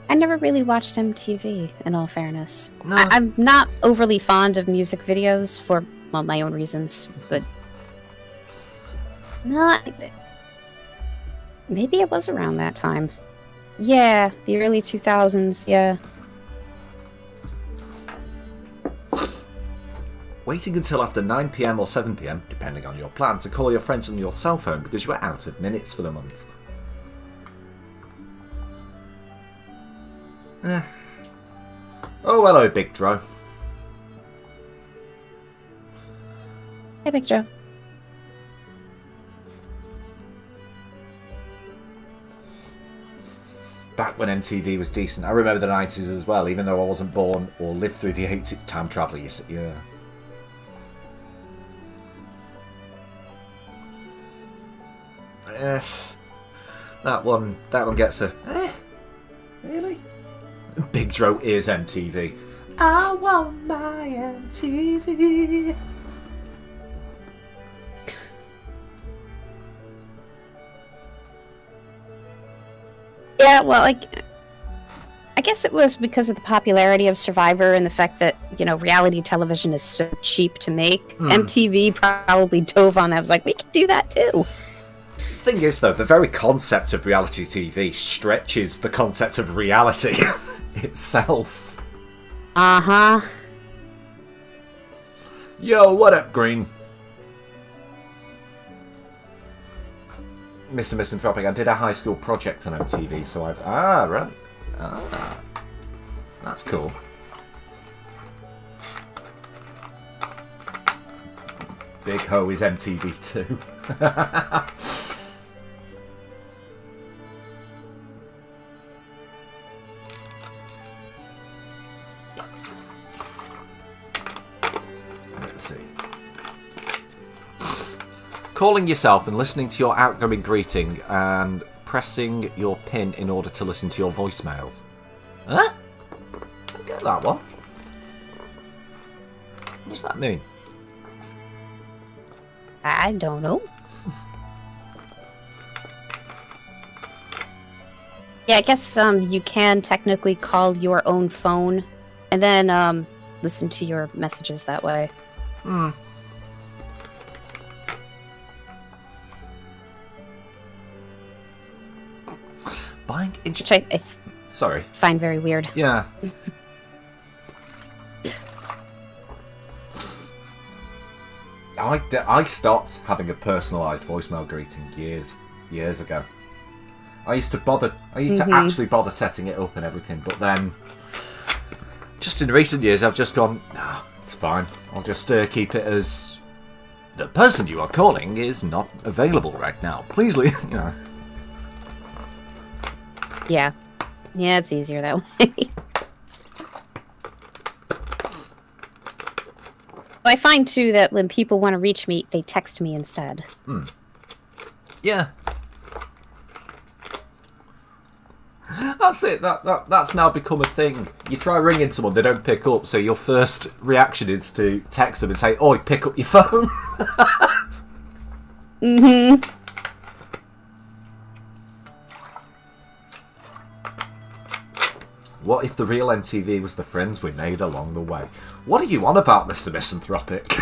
I never really watched MTV, in all fairness. No. I'm not overly fond of music videos for, well, my own reasons, but... Maybe it was around that time. Yeah, the early 2000s, yeah. Waiting until after 9 PM or 7 PM, depending on your plan, to call your friends on your cell phone because you were out of minutes for the month. Oh, hello, Big Dro. Hey, Big Joe. Back when MTV was decent. I remember the 90s as well, even though I wasn't born or lived through the 80s. Time traveller, you see, yeah. That one gets a... Really? Big Dro is MTV. I want my MTV. Yeah, well, I guess it was because of the popularity of Survivor and the fact that, reality television is so cheap to make. MTV probably dove on that. I was like, we can do that too. The thing is, though, the very concept of reality TV stretches the concept of reality itself. Uh-huh. Yo, what up, Green? Mr. Misanthropic, I did a high school project on MTV, so I've... right. That's cool. Big Ho is MTV too. Let's see. Calling yourself and listening to your outgoing greeting and pressing your pin in order to listen to your voicemails. Huh? I don't get that one. What does that mean? I don't know. Yeah, I guess you can technically call your own phone and then listen to your messages that way. Buying Which I Sorry. find very weird. Yeah. I stopped having a personalised voicemail greeting years ago. I used to actually bother setting it up and everything, but then just in recent years I've just gone, nah, it's fine. I'll just keep it as the person you are calling is not available right now. Please leave, Yeah. Yeah, it's easier that way. I find, too, that when people want to reach me, they text me instead. Yeah. That's it. That's now become a thing. You try ringing someone, they don't pick up, so your first reaction is to text them and say, "Oi, pick up your phone." Mm-hmm. What if the real MTV was the friends we made along the way? What are you on about, Mr. Misanthropic?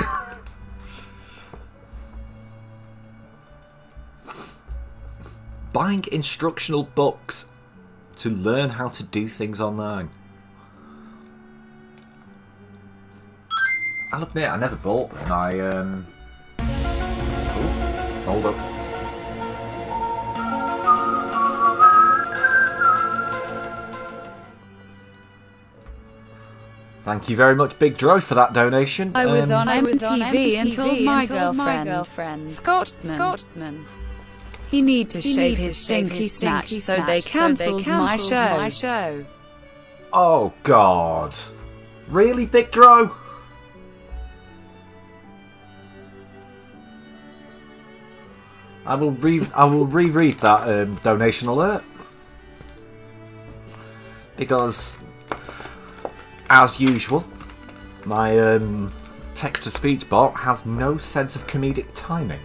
Buying instructional books to learn how to do things online. I'll admit, I never bought one. Hold up. Thank you very much, Big Dro, for that donation. I was on MTV and told my girlfriend, Scotsman, he need to shave his stinky snatch, so they cancelled my show. Oh, God. Really, Big Dro? I will reread that donation alert. Because, as usual, my text-to-speech bot has no sense of comedic timing.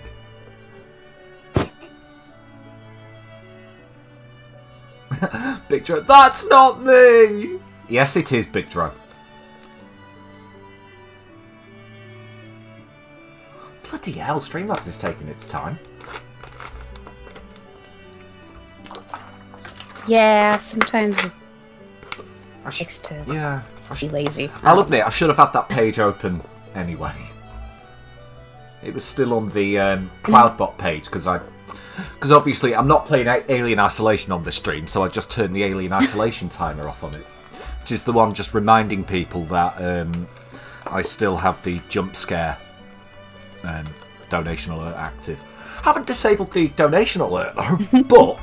Big Dro, that's not me! Yes, it is, Big Dro. Bloody hell, Streamlabs is taking its time. Yeah, sometimes it likes to be lazy. I'll admit, I should have had that page open anyway. It was still on the CloudBot page, because obviously I'm not playing Alien Isolation on this stream, so I just turned the Alien Isolation timer off on it. Which is the one just reminding people that I still have the jump scare donation alert active. Haven't disabled the donation alert though, but...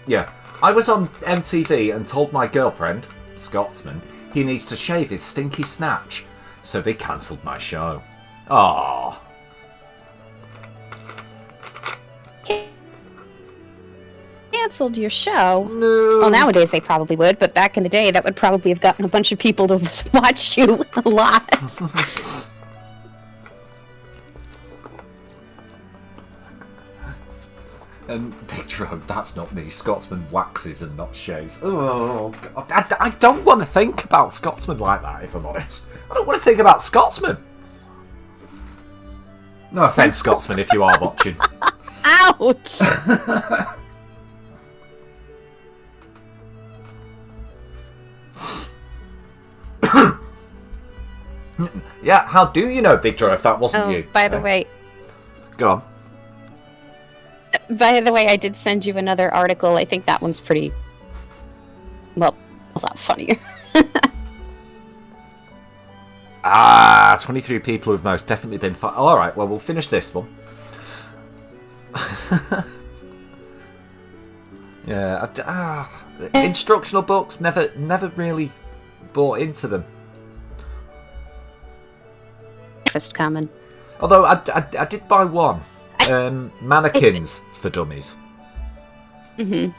yeah, I was on MTV and told my girlfriend, Scotsman, he needs to shave his stinky snatch, so they cancelled my show. Aww. Cancelled your show? No. Well, nowadays they probably would, but back in the day that would probably have gotten a bunch of people to watch you a lot. And Big Dro, that's not me. Scotsman waxes and not shaves. Oh, God. I don't want to think about Scotsman like that, if I'm honest. I don't want to think about Scotsman. No offence, Scotsman, if you are watching. Ouch! Yeah, how do you know, Big Dro, if that wasn't you? By the way... Go on. By the way, I did send you another article. I think that one's pretty... Well, a lot funnier. 23 people who've most definitely been... Alright, well, we'll finish this one. Yeah, instructional books, never really bought into them. First common. Although I did buy one. Mannequins for Dummies. Mm-hmm.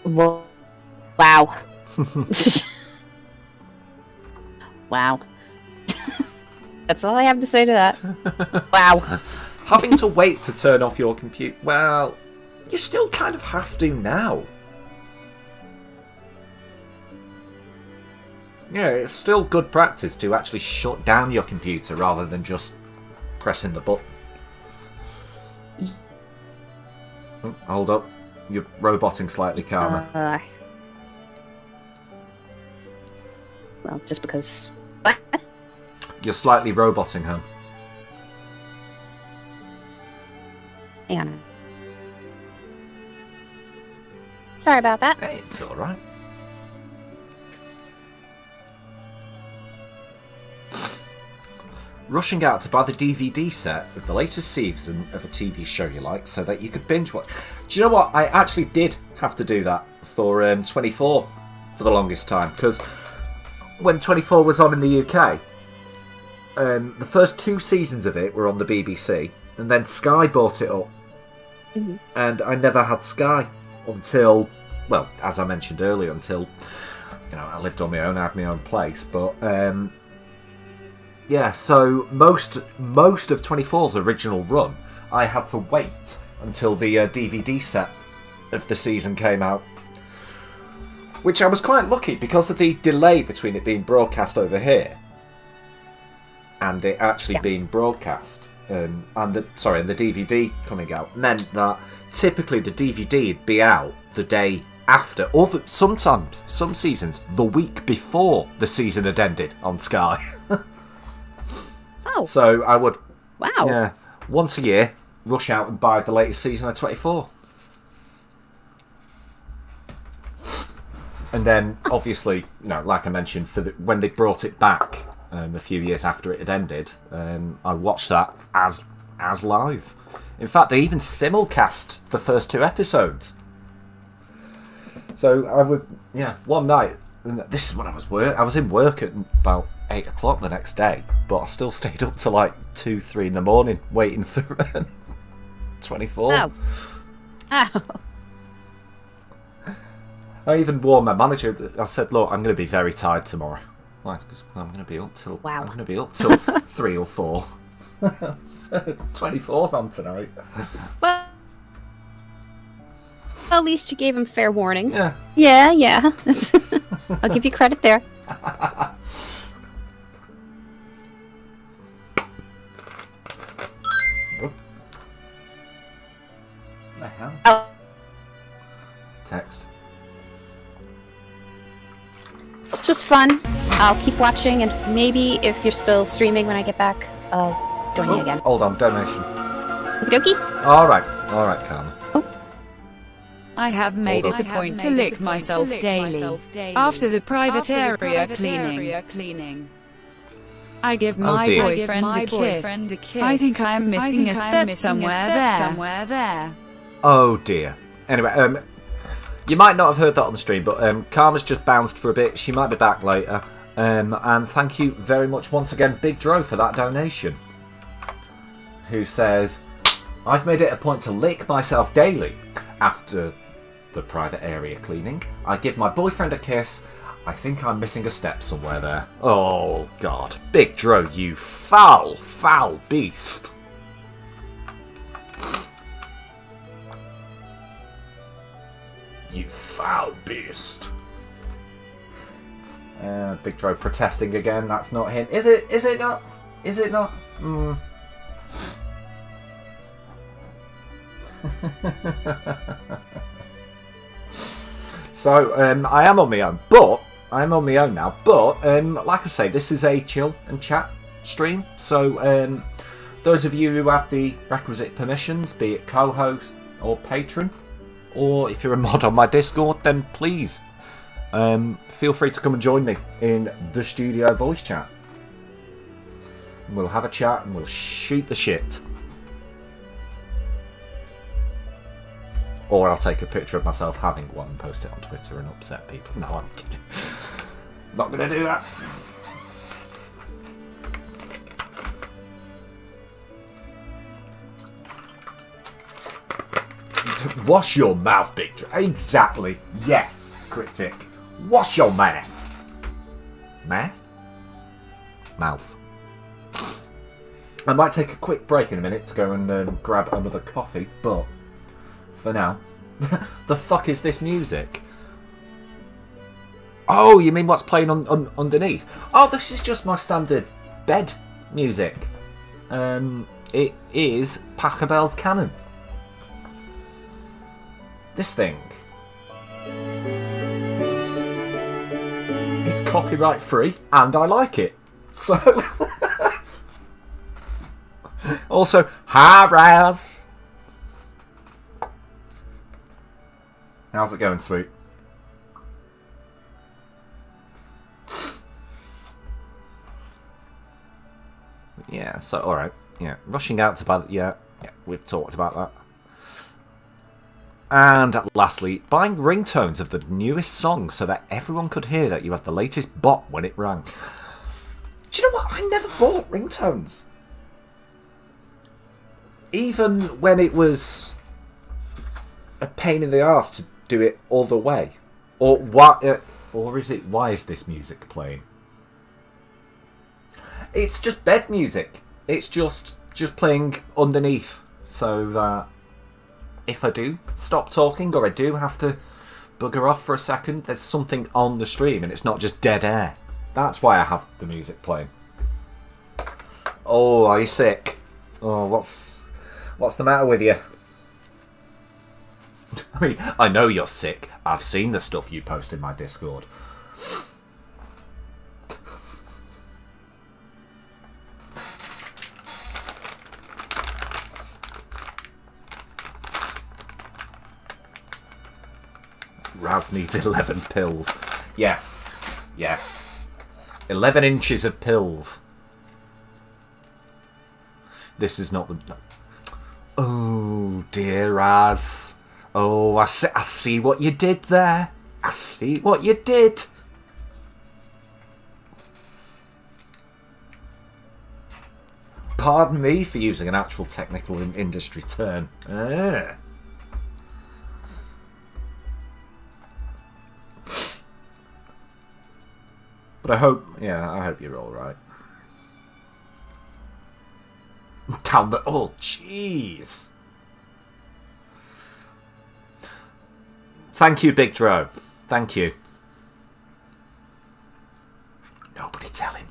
Well, wow. Wow. That's all I have to say to that. Wow. Having to wait to turn off your computer... Well, you still kind of have to now. Yeah, it's still good practice to actually shut down your computer rather than just pressing the button. Oh, hold up. You're roboting slightly, Karma. Well, just because... What? You're slightly roboting her. Hang on. Sorry about that. Hey, it's alright. Rushing out to buy the DVD set of the latest season of a TV show you like so that you could binge watch. Do you know what? I actually did have to do that for 24 for the longest time, because when 24 was on in the UK, the first 2 seasons of it were on the BBC, and then Sky bought it up. Mm-hmm. And I never had Sky until, well, as I mentioned earlier, until, I lived on my own, I had my own place, but... yeah, so most of 24's original run, I had to wait until the DVD set of the season came out. Which I was quite lucky because of the delay between it being broadcast over here and it actually being broadcast. And the DVD coming out meant that typically the DVD would be out the day after, or sometimes, some seasons, the week before the season had ended on Sky. Oh. So I would, wow, once a year, rush out and buy the latest season of 24. And then, obviously, like I mentioned, when they brought it back a few years after it had ended, I watched that as live. In fact, they even simulcast the first 2 episodes. So I would, one night, and this is when I was in work at about 8 o'clock the next day, but I still stayed up to like 2, 3 in the morning waiting for 24. Ow. Ow. I even warned my manager. I said, "Look, I'm going to be very tired tomorrow. Why? Because I'm going to be up till 3 or 4. 24's on tonight." Well, at least you gave him fair warning. Yeah. Yeah. I'll give you credit there. The hell? Oh. Text. This was fun. I'll keep watching, and maybe if you're still streaming when I get back, I'll join you again. Hold on, donation. Okie dokie. All right, Carmen. I have made it a point to lick myself daily after the private area cleaning. I give my boyfriend a kiss. I think I am missing a step somewhere there. Oh dear. Anyway, you might not have heard that on the stream, but Karma's just bounced for a bit. She might be back later. And thank you very much once again, Big Dro, for that donation. Who says, I've made it a point to lick myself daily after the private area cleaning. I give my boyfriend a kiss. I think I'm missing a step somewhere there. Oh, God. Big Dro, you foul beast. foul beast. Big Dro protesting again. That's not him. Is it? Is it not? Is it not? So I am on my own, but I'm on my own now. But like I say, this is a chill and chat stream. So those of you who have the requisite permissions, be it co-host or patron, or if you're a mod on my Discord, then please feel free to come and join me in the studio voice chat. We'll have a chat and we'll shoot the shit. Or I'll take a picture of myself having one and post it on Twitter and upset people. No, I'm kidding. Not going to do that. Wash your mouth, Big Dro. Exactly. Yes, critic. Wash your mouth. Mouth? Mouth. I might take a quick break in a minute to go and grab another coffee, but for now, the fuck is this music? Oh, you mean what's playing underneath? Oh, this is just my standard bed music. It is Pachelbel's Canon. This thing. It's copyright free, and I like it. So, also, hi Raz. How's it going, sweet? Yeah, so, alright. Yeah, rushing out to buy... Yeah, we've talked about that. And lastly, buying ringtones of the newest songs so that everyone could hear that you had the latest bop when it rang. Do you know what? I never bought ringtones. Even when it was a pain in the arse to do it all the way. Or what? Or is it, why is this music playing? It's just bed music. It's just playing underneath so that if I do stop talking or I do have to bugger off for a second, there's something on the stream and it's not just dead air. That's why I have the music playing. Oh, are you sick? Oh, what's the matter with you? I mean, I know you're sick. I've seen the stuff you post in my Discord. Raz needs 11 pills. Yes. Yes. 11 inches of pills. This is not the... Oh, dear Raz. Oh, I see what you did there. I see what you did. Pardon me for using an actual technical industry term. But I hope you're all right. Down the... Oh, jeez. Thank you, Big Dro. Thank you. Nobody tell him.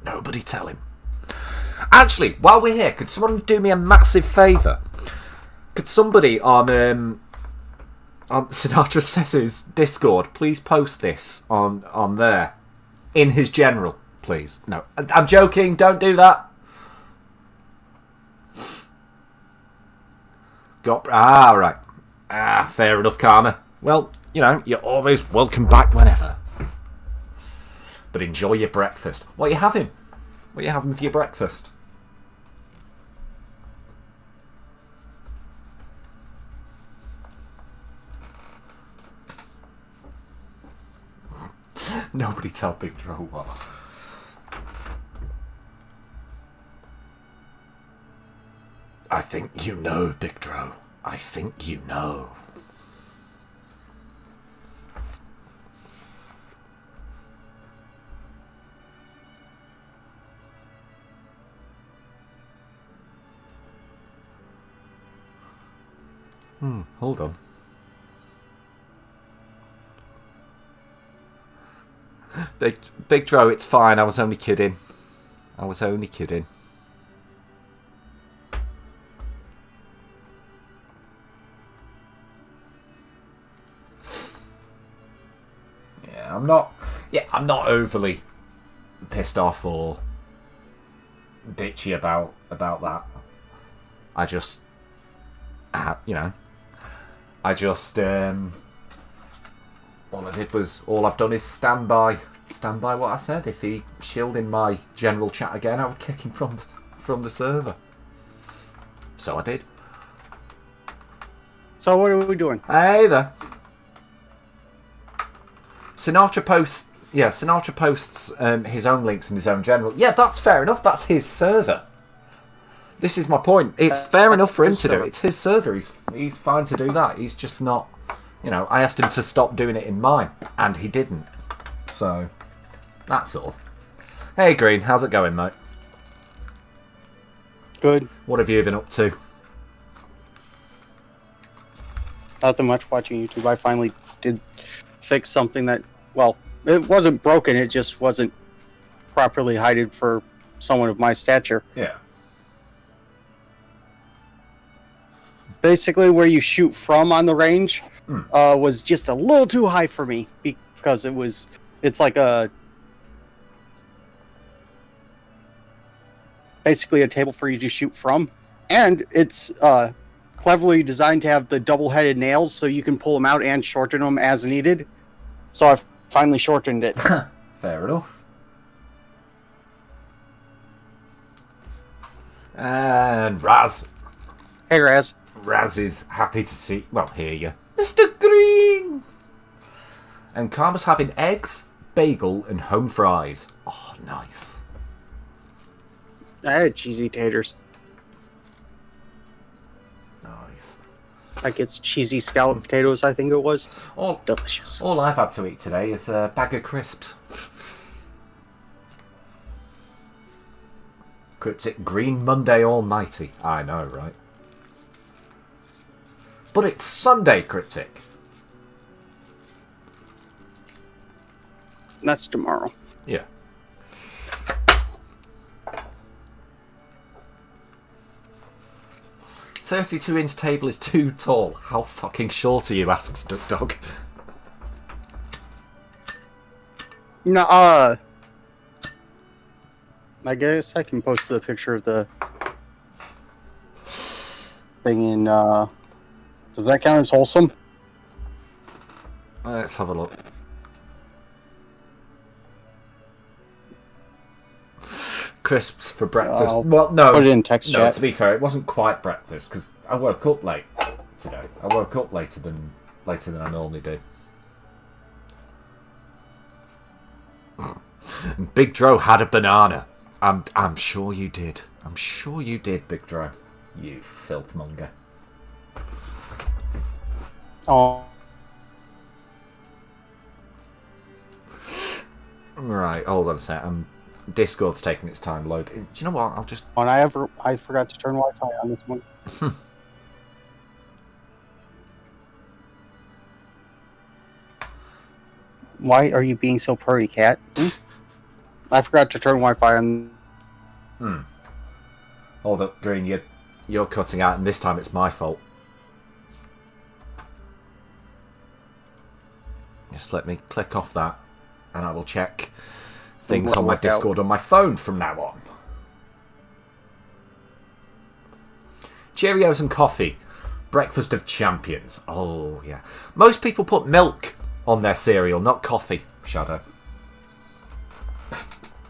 Nobody tell him. Actually, while we're here, could someone do me a massive favour? Could somebody on Sinatra Says' Discord please post this on there? In his general, please. No, I'm joking. Don't do that. Right. Fair enough, Karma. Well, you know, you're always welcome back whenever. But enjoy your breakfast. What are you having? What are you having for your breakfast? Nobody tell Big Dro what. I think you know, Big Dro. I think you know. Hold on. Big Dro, it's fine. I was only kidding. I was only kidding. Yeah, I'm not. Yeah, I'm not overly pissed off or bitchy about that. I just, you know, I just all I did was all I've done is stand by what I said. If he shilled in my general chat again, I would kick him from the server. So I did. So what are we doing? Hey there. Sinatra posts his own links in his own general. Yeah, that's fair enough. That's his server. This is my point. It's fair enough for him to do it. It's his server. He's fine to do that. He's just not, you know, I asked him to stop doing it in mine, and he didn't. So, that's all. Hey, Green, how's it going, mate? Good. What have you been up to? Nothing much, watching YouTube. I finally did fix something that, well, it wasn't broken. It just wasn't properly hidden for someone of my stature. Yeah. Basically, where you shoot from on the range was just a little too high for me because it's like basically a table for you to shoot from, and it's cleverly designed to have the double-headed nails so you can pull them out and shorten them as needed. So I've finally shortened it. Fair enough. And Raz. Hey, Raz. Raz is happy to see, hear you. Mr. Green! And Karma's having eggs, bagel, and home fries. Oh, nice. I had cheesy taters. Nice. Like it's cheesy scallop potatoes, I think it was. Oh, delicious. All I've had to eat today is a bag of crisps. Cryptic Green Monday Almighty. I know, right? But it's Sunday, Cryptic. That's tomorrow. Yeah. "32-inch table is too tall. How fucking short are you?" asks Duck Dog. No, I guess I can post the picture of the thing in, does that count as wholesome? Let's have a look. Crisps for breakfast. Well, no. Put it in text chat. To be fair, it wasn't quite breakfast because I woke up late today. I woke up later than I normally do. Big Dro had a banana. I'm sure you did. I'm sure you did, Big Dro. You filthmonger. Oh. Right, hold on a sec. Discord's taking its time load. Do you know what? I'll just... I forgot to turn Wi-Fi on this one. Why are you being so purry, cat? I forgot to turn Wi-Fi on. Hold up, Green. You're cutting out, and this time it's my fault. Just let me click off that, and I will check things on my Discord on my phone from now on. Cheerios and coffee. Breakfast of champions. Oh, yeah. Most people put milk on their cereal, not coffee, Shadow.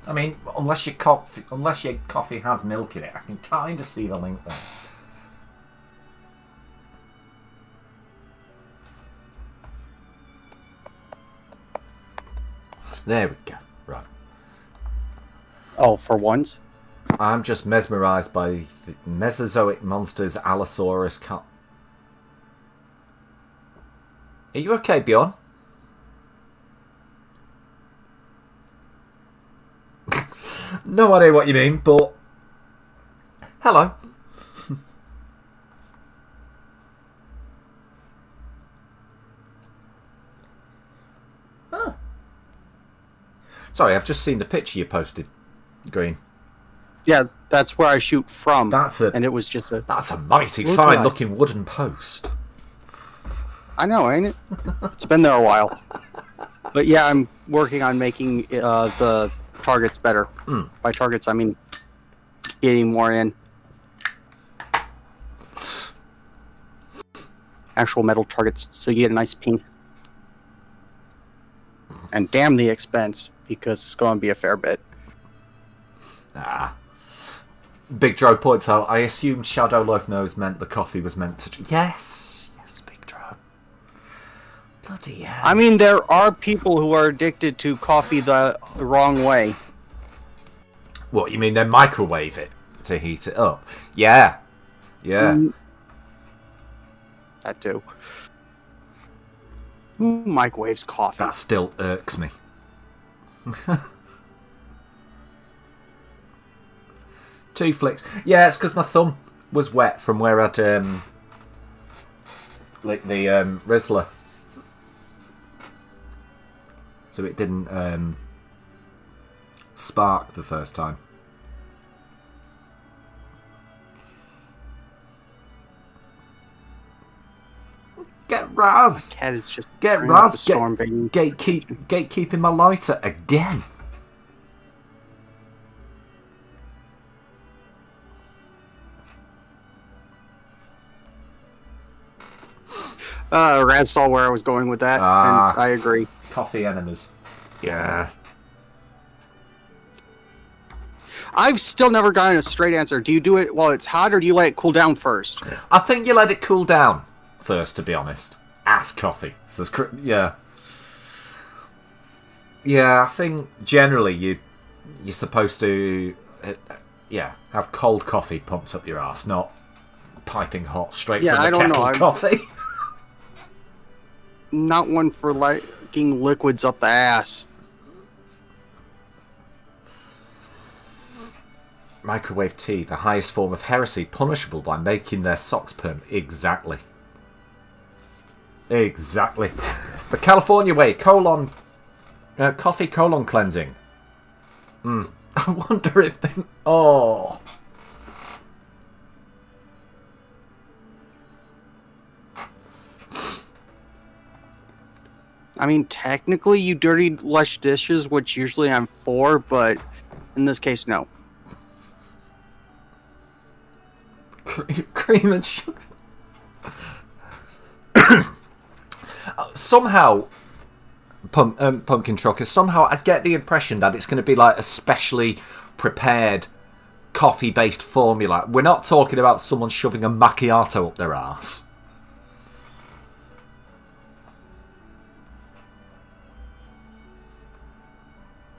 I mean, unless your coffee has milk in it, I can kind of see the link there. There we go. Right. Oh, for once? I'm just mesmerised by the Mesozoic monsters Allosaurus cut. Are you okay, Bjorn? No idea what you mean, but... Hello. Sorry, I've just seen the picture you posted, Green. Yeah, that's where I shoot from. And it was just a... That's a mighty fine-looking wooden post. I know, ain't it? It's been there a while. But yeah, I'm working on making the targets better. By targets, I mean getting more in. Actual metal targets, so you get a nice ping. And damn the expense, because it's going to be a fair bit. Big Dro points out, I assumed Shadow Loaf Nose meant the coffee was meant to... Yes, Big Dro. Bloody hell. I mean, there are people who are addicted to coffee the wrong way. What, you mean they microwave it to heat it up? Yeah. That too. Who microwaves coffee? That still irks me. Two flicks. Yeah, it's because my thumb was wet from where I'd licked the Rizzler. So it didn't spark the first time. Get Raz! Cat is just Get Raz! Gatekeeping my lighter again. Raz saw where I was going with that, and I agree. Coffee enemies. Yeah. I've still never gotten a straight answer. Do you do it while it's hot, or do you let it cool down first? I think you let it cool down first, to be honest. Ass coffee. Says, yeah. Yeah, I think generally you're supposed to have cold coffee pumped up your ass, not piping hot straight from the kettle coffee. Not one for liking liquids up the ass. Microwave tea, the highest form of heresy, punishable by making their socks perm. Exactly. The California way, coffee colon cleansing. I wonder if they... Oh. I mean, technically you dirty lush dishes, which usually I'm for, but in this case, no. Cream and sugar. Somehow, Pumpkin Trucker, somehow I get the impression that it's going to be like a specially prepared coffee-based formula. We're not talking about someone shoving a macchiato up their arse.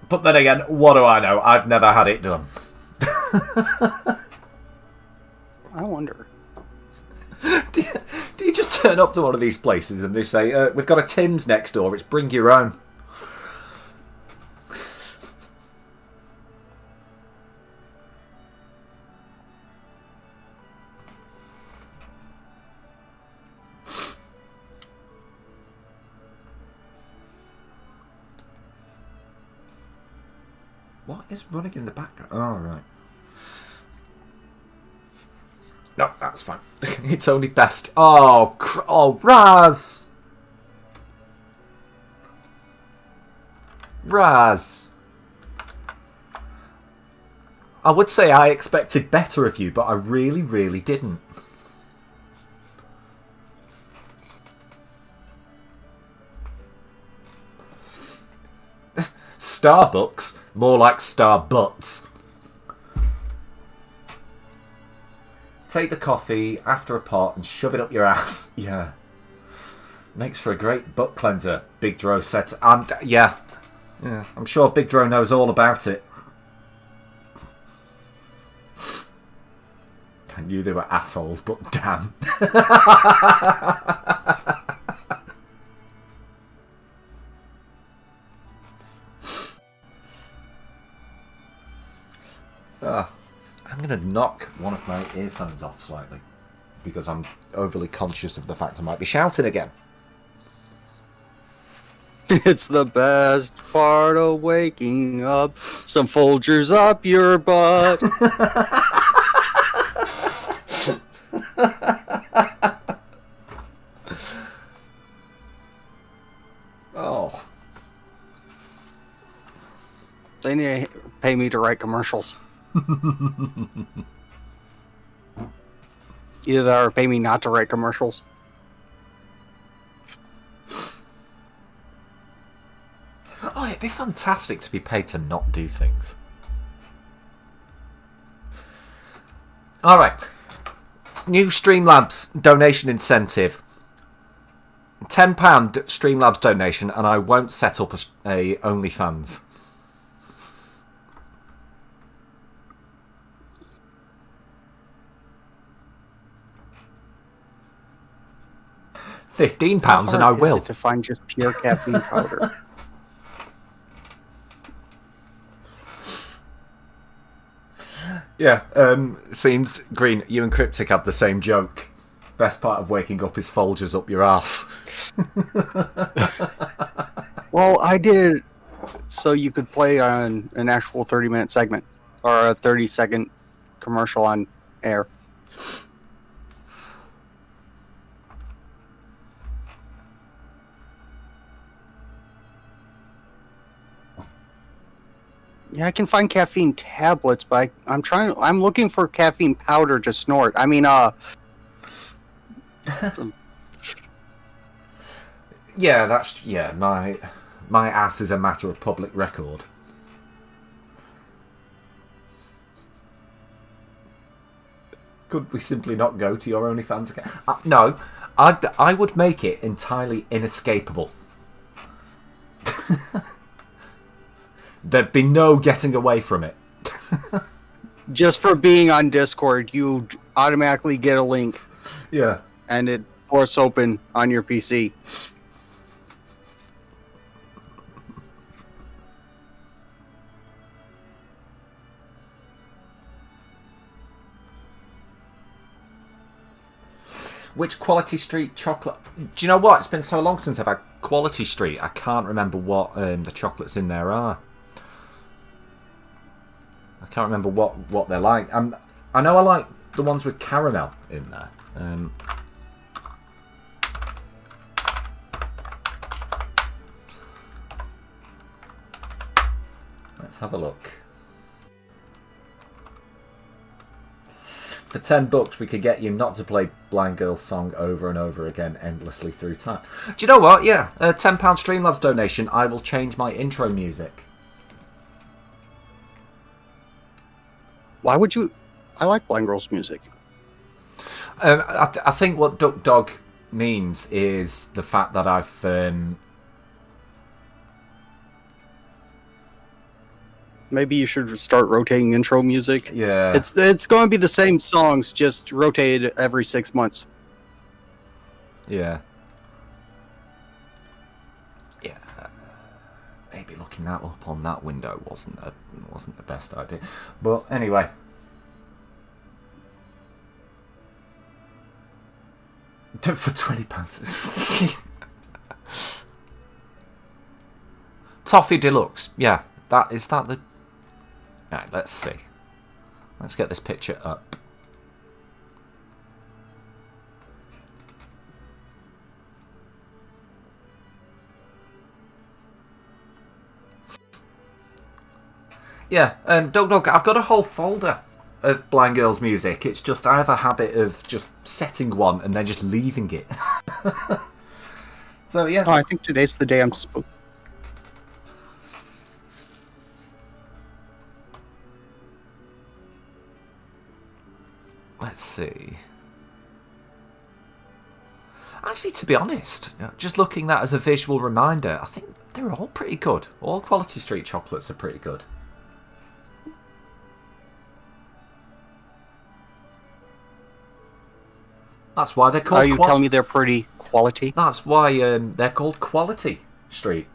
But then again, what do I know? I've never had it done. I wonder. Do you just turn up to one of these places and they say, we've got a Tim's next door, it's bring your own? What is running in the background? Oh, right. No, that's fine. It's only best. Oh, Raz! Raz! I would say I expected better of you, but I really, really didn't. Starbucks? More like Starbutts. Take the coffee after a pot and shove it up your ass. Yeah. Makes for a great butt cleanser, Big Dro said. And yeah, I'm sure Big Dro knows all about it. I knew they were assholes, but damn. I'm going to knock one of my earphones off slightly because I'm overly conscious of the fact I might be shouting again. It's the best part of waking up. Some Folgers up your butt. Oh. They need to pay me to write commercials. Either that or pay me not to write commercials. Oh, it'd be fantastic to be paid to not do things. Alright. New Streamlabs donation incentive. £10 Streamlabs donation, and I won't set up a OnlyFans. £15 and I will. Is it to find just pure caffeine powder? Yeah, seems Green, you and Cryptic had the same joke. Best part of waking up is Folgers up your ass. Well, I did it so you could play on an actual 30-minute segment or a 30-second commercial on air. Yeah, I can find caffeine tablets, but I'm looking for caffeine powder to snort. I mean, yeah, my ass is a matter of public record. Could we simply not go to your OnlyFans account? No, I would make it entirely inescapable. There'd be no getting away from it. just for being on Discord, you automatically get a link. Yeah. And it force open on your PC. Which Quality Street chocolate? Do you know what? It's been so long since I've had Quality Street. I can't remember what the chocolates in there are. I can't remember what they're like. I know I like the ones with caramel in there. Let's have a look. For $10, we could get you not to play Blind Girl's song over and over again endlessly through time. Do you know what? Yeah, a £10 Streamlabs donation. I will change my intro music. Why would you? I like Blind Girl's music. I think what Duck Dog means is the fact that I've maybe you should start rotating intro music. Yeah, it's going to be the same songs, just rotated every 6 months. Yeah. Maybe looking that up on that window wasn't the best idea. But anyway. For £20. Toffee Deluxe. Yeah. Is that the... Right, let's see. Let's get this picture up. Yeah, Dog, I've got a whole folder of Blind Girl's music. It's just I have a habit of just setting one and then just leaving it. So, yeah. Oh, I think today's the day I'm supposed... Let's see. Actually, to be honest, just looking at that as a visual reminder, I think they're all pretty good. All Quality Street chocolates are pretty good. That's why they're called... Are you telling me they're pretty quality? That's why they're called Quality Street.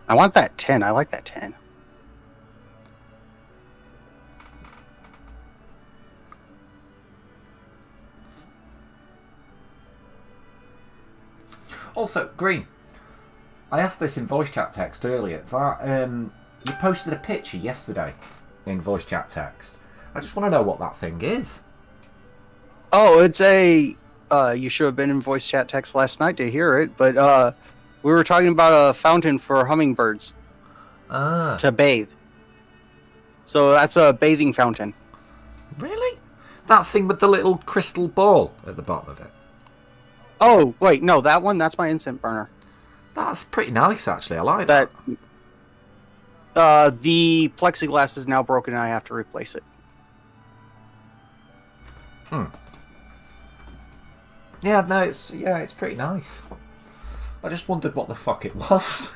I want that 10. I like that 10. Also, Green, I asked this in voice chat text earlier. That you posted a picture yesterday in voice chat text. I just want to know what that thing is. Oh, it's a... you should have been in voice chat text last night to hear it, but we were talking about a fountain for hummingbirds to bathe. So that's a bathing fountain. Really? That thing with the little crystal ball at the bottom of it? Oh, wait, no, that one, that's my incense burner. That's pretty nice, actually. I like that. The plexiglass is now broken and I have to replace it. Yeah, no, it's pretty nice. I just wondered what the fuck it was.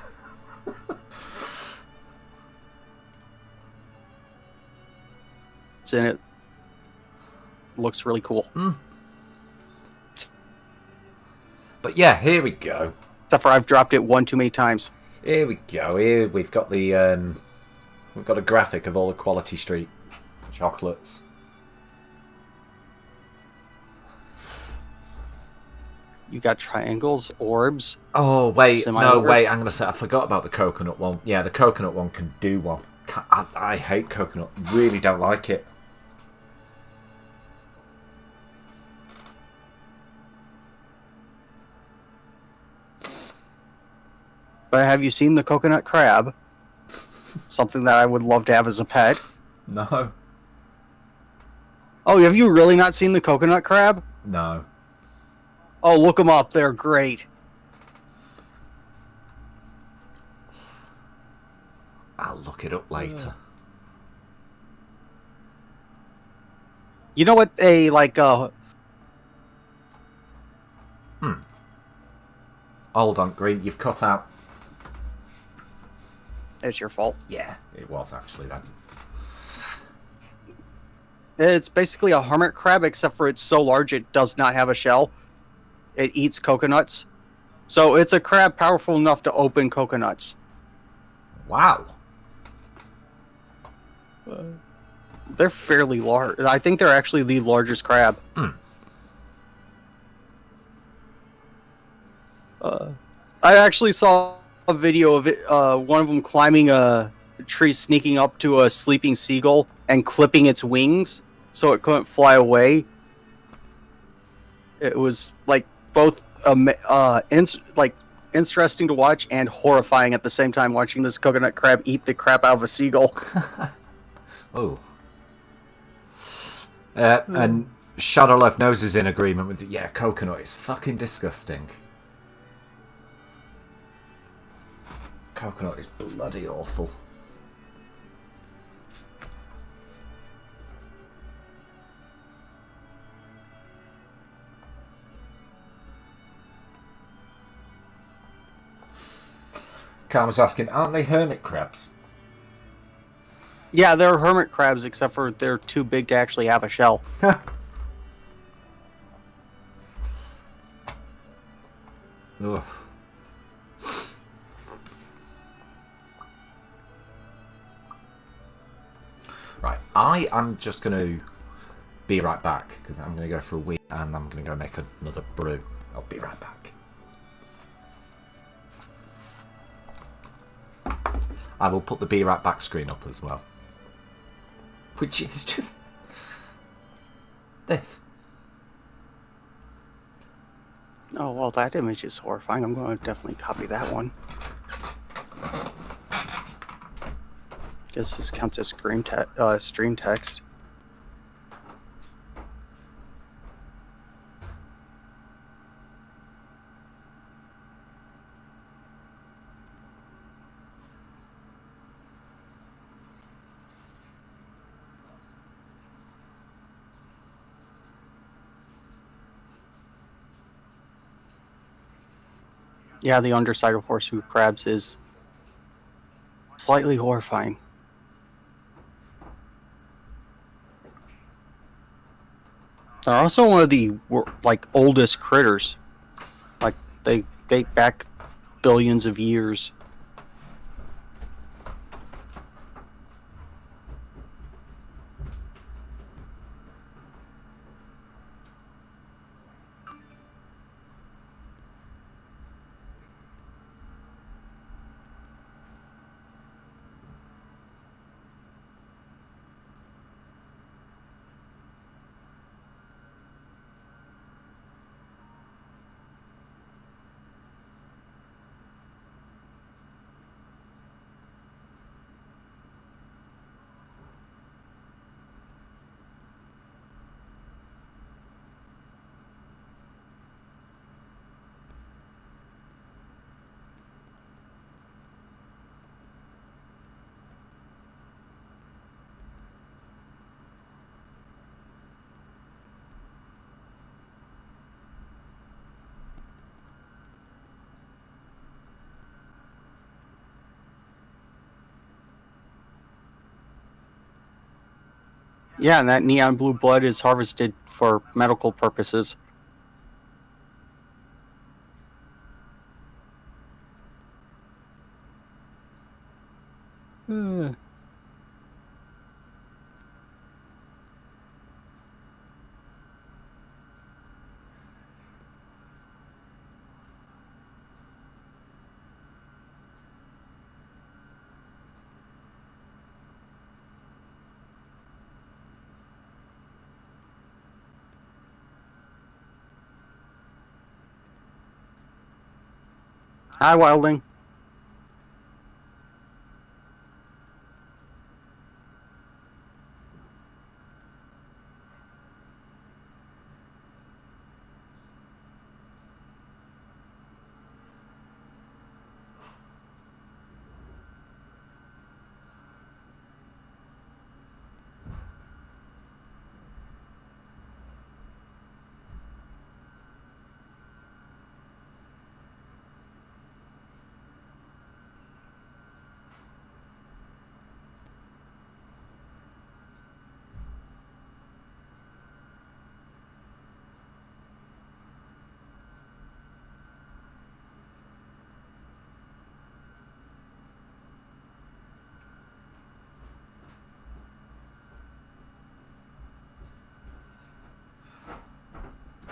It's in it. Looks really cool. But yeah, here we go. Except for I've dropped it one too many times. Here we go. Here we've got the we've got a graphic of all the Quality Street chocolates. You got triangles, orbs. Oh wait, no semi-orbs. wait. I'm gonna say I forgot about the coconut one. Yeah, the coconut one can do one. I hate coconut. Really don't like it. But have you seen the coconut crab? Something that I would love to have as a pet. No. Oh, have you really not seen the coconut crab? No. Oh, look them up. They're great. I'll look it up later. You know what a, Hold on, Green. You've cut out. It's your fault. Yeah, it was actually then. It's basically a hermit crab, except for it's so large it does not have a shell. It eats coconuts. So it's a crab powerful enough to open coconuts. Wow. They're fairly large. I think they're actually the largest crab. I actually saw a video of it. One of them climbing a tree, sneaking up to a sleeping seagull and clipping its wings so it couldn't fly away. It was both interesting to watch and horrifying at the same time, watching this coconut crab eat the crap out of a seagull. Oh. And Shadow Left Nose is in agreement with yeah, coconut is fucking disgusting. Coconut is bloody awful. Carm was asking, aren't they hermit crabs? Yeah, they're hermit crabs, except for they're too big to actually have a shell. Ugh. Right, I am just going to be right back, because I'm going to go for a wee and I'm going to go make another brew. I'll be right back. I will put the be right back screen up as well. Which is just this. Oh, well, that image is horrifying. I'm going to definitely copy that one. Guess this counts as stream text. Yeah, the underside of horseshoe crabs is slightly horrifying. They're also one of the oldest critters. They date back billions of years. Yeah, and that neon blue blood is harvested for medical purposes. Hi, Wilding.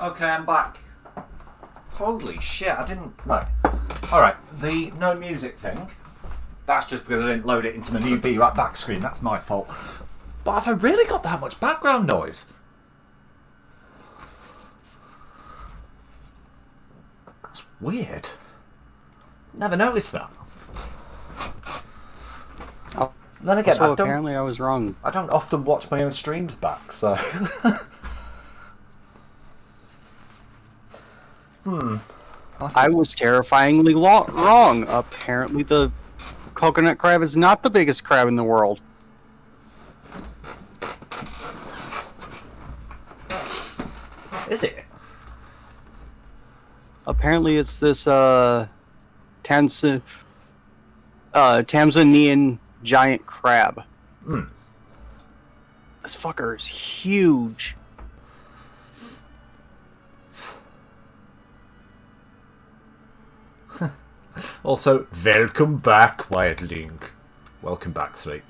Okay, I'm back. Holy shit, I didn't... Right. Alright, the no music thing, that's just because I didn't load it into my new B-Rat back screen. That's my fault. But have I really got that much background noise? That's weird. Never noticed that. Oh, Then again, so apparently I was wrong. I don't often watch my own streams back, so... I was terrifyingly wrong. Apparently the coconut crab is not the biggest crab in the world. Is it? Apparently it's this Tanzanian giant crab. This fucker is huge. Also, welcome back, Wildling. Welcome back, sweet.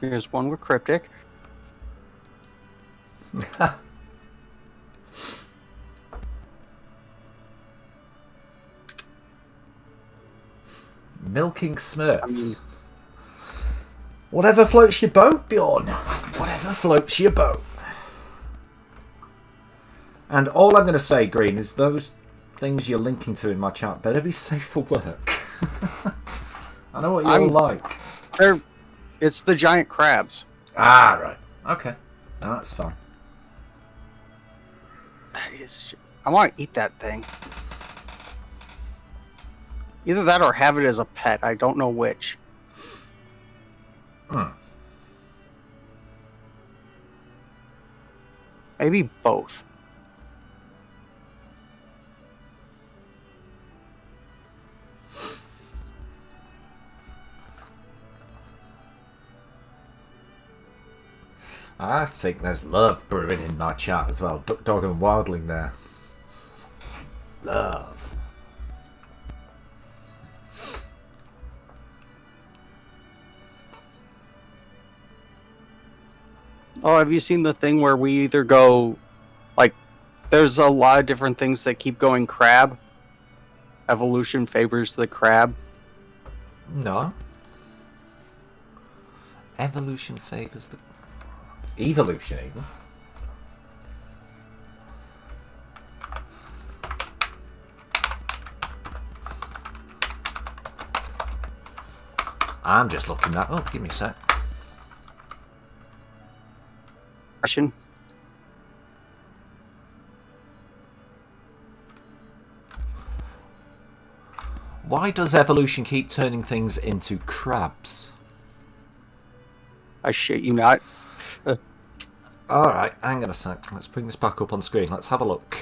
Here's one with cryptic. Milking Smurfs. Whatever floats your boat, Bjorn. Whatever floats your boat. And all I'm going to say, Green, is those things you're linking to in my chat better be safe for work. I know what you're like. It's the giant crabs. Ah, right. Okay. No, that's fine. That is... I want to eat that thing. Either that or have it as a pet. I don't know which. Maybe both. I think there's love brewing in my chat as well. Duck Dog and Wildling there. Love. Oh, have you seen the thing where we either go... Like, there's a lot of different things that keep going crab. Evolution favors the crab. No. Evolution favours the... Evolution, even. I'm just looking that up. Give me a sec. Question. Why does evolution keep turning things into crabs? I shit you not. Alright, hang on a sec. Let's bring this back up on screen. Let's have a look.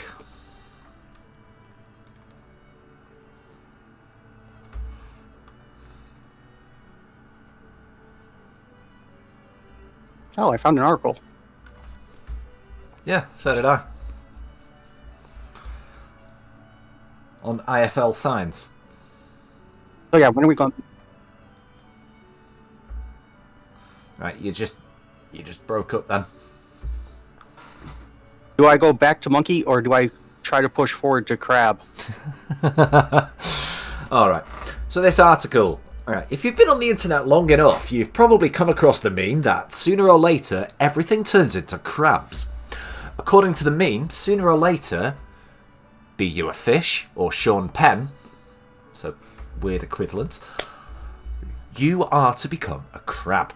Oh, I found an article. Yeah, so did I. On IFL Science. Oh yeah, when are we going? Right, you just broke up then. Do I go back to monkey or do I try to push forward to crab? Alright, so this article. Alright, if you've been on the internet long enough, you've probably come across the meme that sooner or later, everything turns into crabs. According to the meme, sooner or later, be you a fish or Sean Penn, so weird equivalent, you are to become a crab.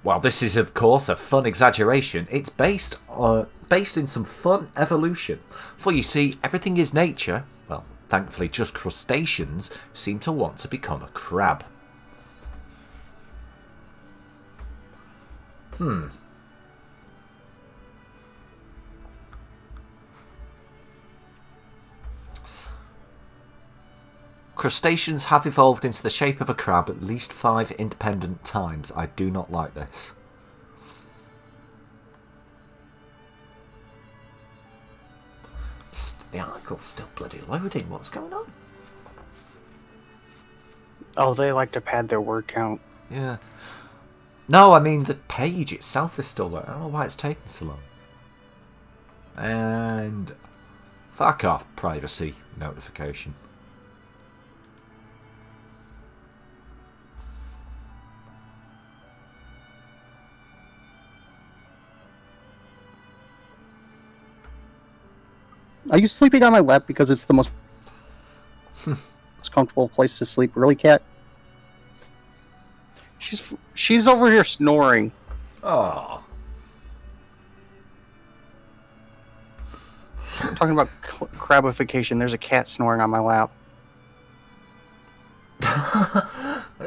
While this is, of course, a fun exaggeration, it's based in some fun evolution. For you see, everything is nature. Well, thankfully, just crustaceans seem to want to become a crab. Crustaceans have evolved into the shape of a crab at least 5 independent times. I do not like this. The article's still bloody loading. What's going on? Oh, they like to pad their word count. Yeah. No, I mean the page itself is still there. I don't know why it's taking so long. And fuck off, privacy notification. Are you sleeping on my lap because it's the most comfortable place to sleep? Really, cat? She's over here snoring. Oh. Talking about crabification. There's a cat snoring on my lap.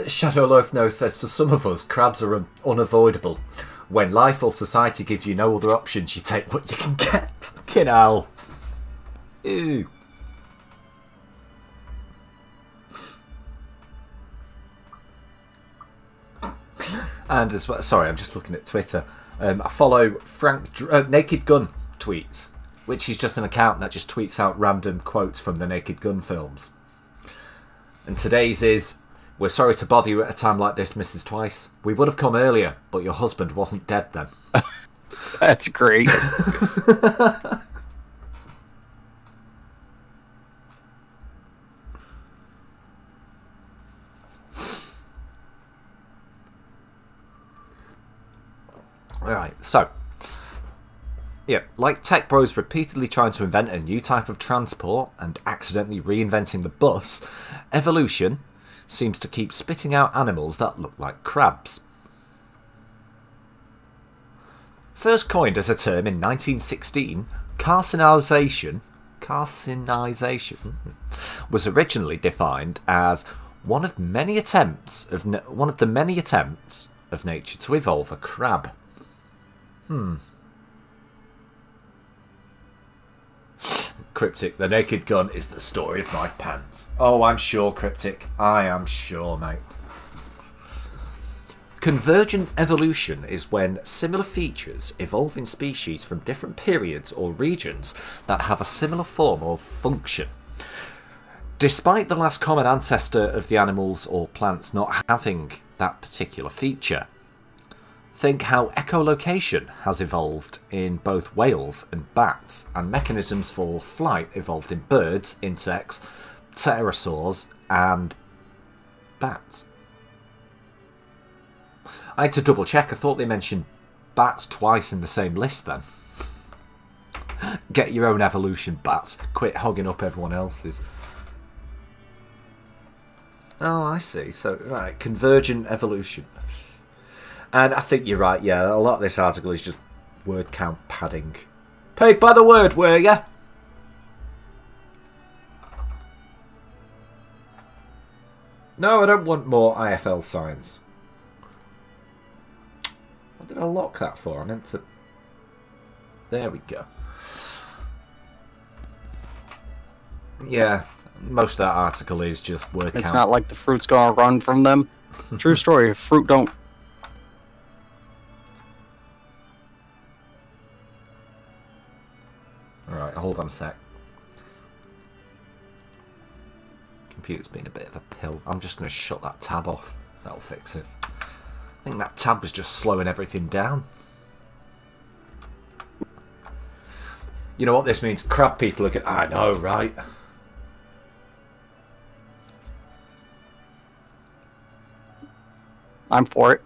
Shadow Loaf No says, for some of us, crabs are unavoidable. When life or society gives you no other options, you take what you can get. Fucking hell. Ew. And as well, sorry, I'm just looking at Twitter. I follow Naked Gun tweets, which is just an account that just tweets out random quotes from the Naked Gun films. And today's is, we're sorry to bother you at a time like this, Mrs. Twice. We would have come earlier, but your husband wasn't dead then. That's great. Alright, so, yeah, like tech bros repeatedly trying to invent a new type of transport and accidentally reinventing the bus, evolution seems to keep spitting out animals that look like crabs. First coined as a term in 1916, carcinization was originally defined as one of the many attempts of nature to evolve a crab. Cryptic, the Naked Gun is the story of my pants. Oh, I'm sure, Cryptic. I am sure, mate. Convergent evolution is when similar features evolve in species from different periods or regions that have a similar form or function. Despite the last common ancestor of the animals or plants not having that particular feature. Think how echolocation has evolved in both whales and bats, and mechanisms for flight evolved in birds, insects, pterosaurs, and bats. I had to double check. I thought they mentioned bats twice in the same list then. Get your own evolution, bats. Quit hogging up everyone else's. Oh, I see. So, right, convergent evolution. And I think you're right, yeah, a lot of this article is just word count padding. Paid by the word, were ya? No, I don't want more IFL signs. What did I lock that for? I meant to... There we go. Yeah, most of that article is just word count. It's not like the fruit's gonna run from them. True story, if fruit don't sec. Computer's been a bit of a pill. I'm just going to shut that tab off. That'll fix it. I think that tab was just slowing everything down. You know what this means? Crab people are going... I know, right? I'm for it.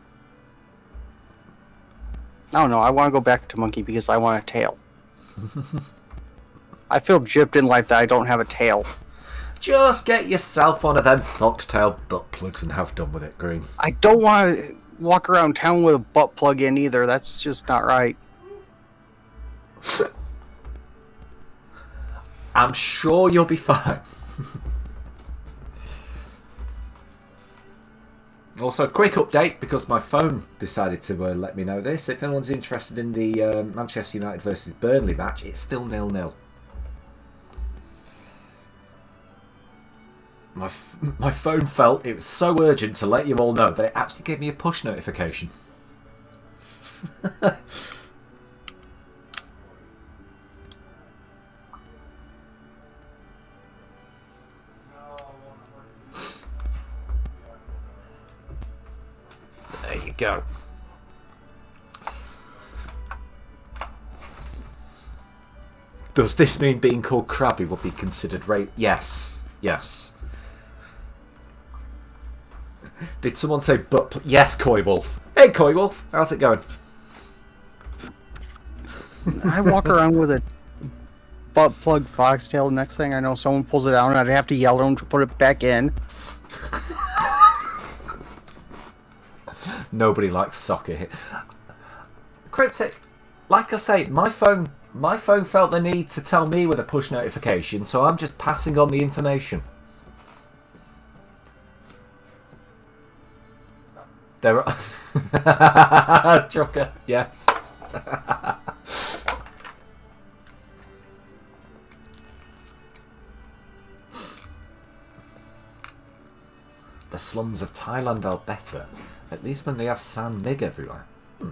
I don't know. I want to go back to monkey because I want a tail. I feel gypped in life that I don't have a tail. Just get yourself one of them foxtail butt plugs and have done with it, Green. I don't want to walk around town with a butt plug in either. That's just not right. I'm sure you'll be fine. Also, quick update, because my phone decided to let me know this. If anyone's interested in the Manchester United versus Burnley match, it's still 0-0. My phone felt it was so urgent to let you all know that it actually gave me a push notification. There you go. Does this mean being called crabby would be considered rape? Yes. Yes. Did someone say butt? Yes, Coy Wolf. Hey, Coy Wolf. How's it going? I walk around with a butt plug foxtail. Next thing I know, someone pulls it out and I'd have to yell at them to put it back in. Nobody likes soccer here. Cryptic, like I say, my phone felt the need to tell me with a push notification, so I'm just passing on the information. There are... Trucker, yes. The slums of Thailand are better, at least when they have sand mig everywhere. I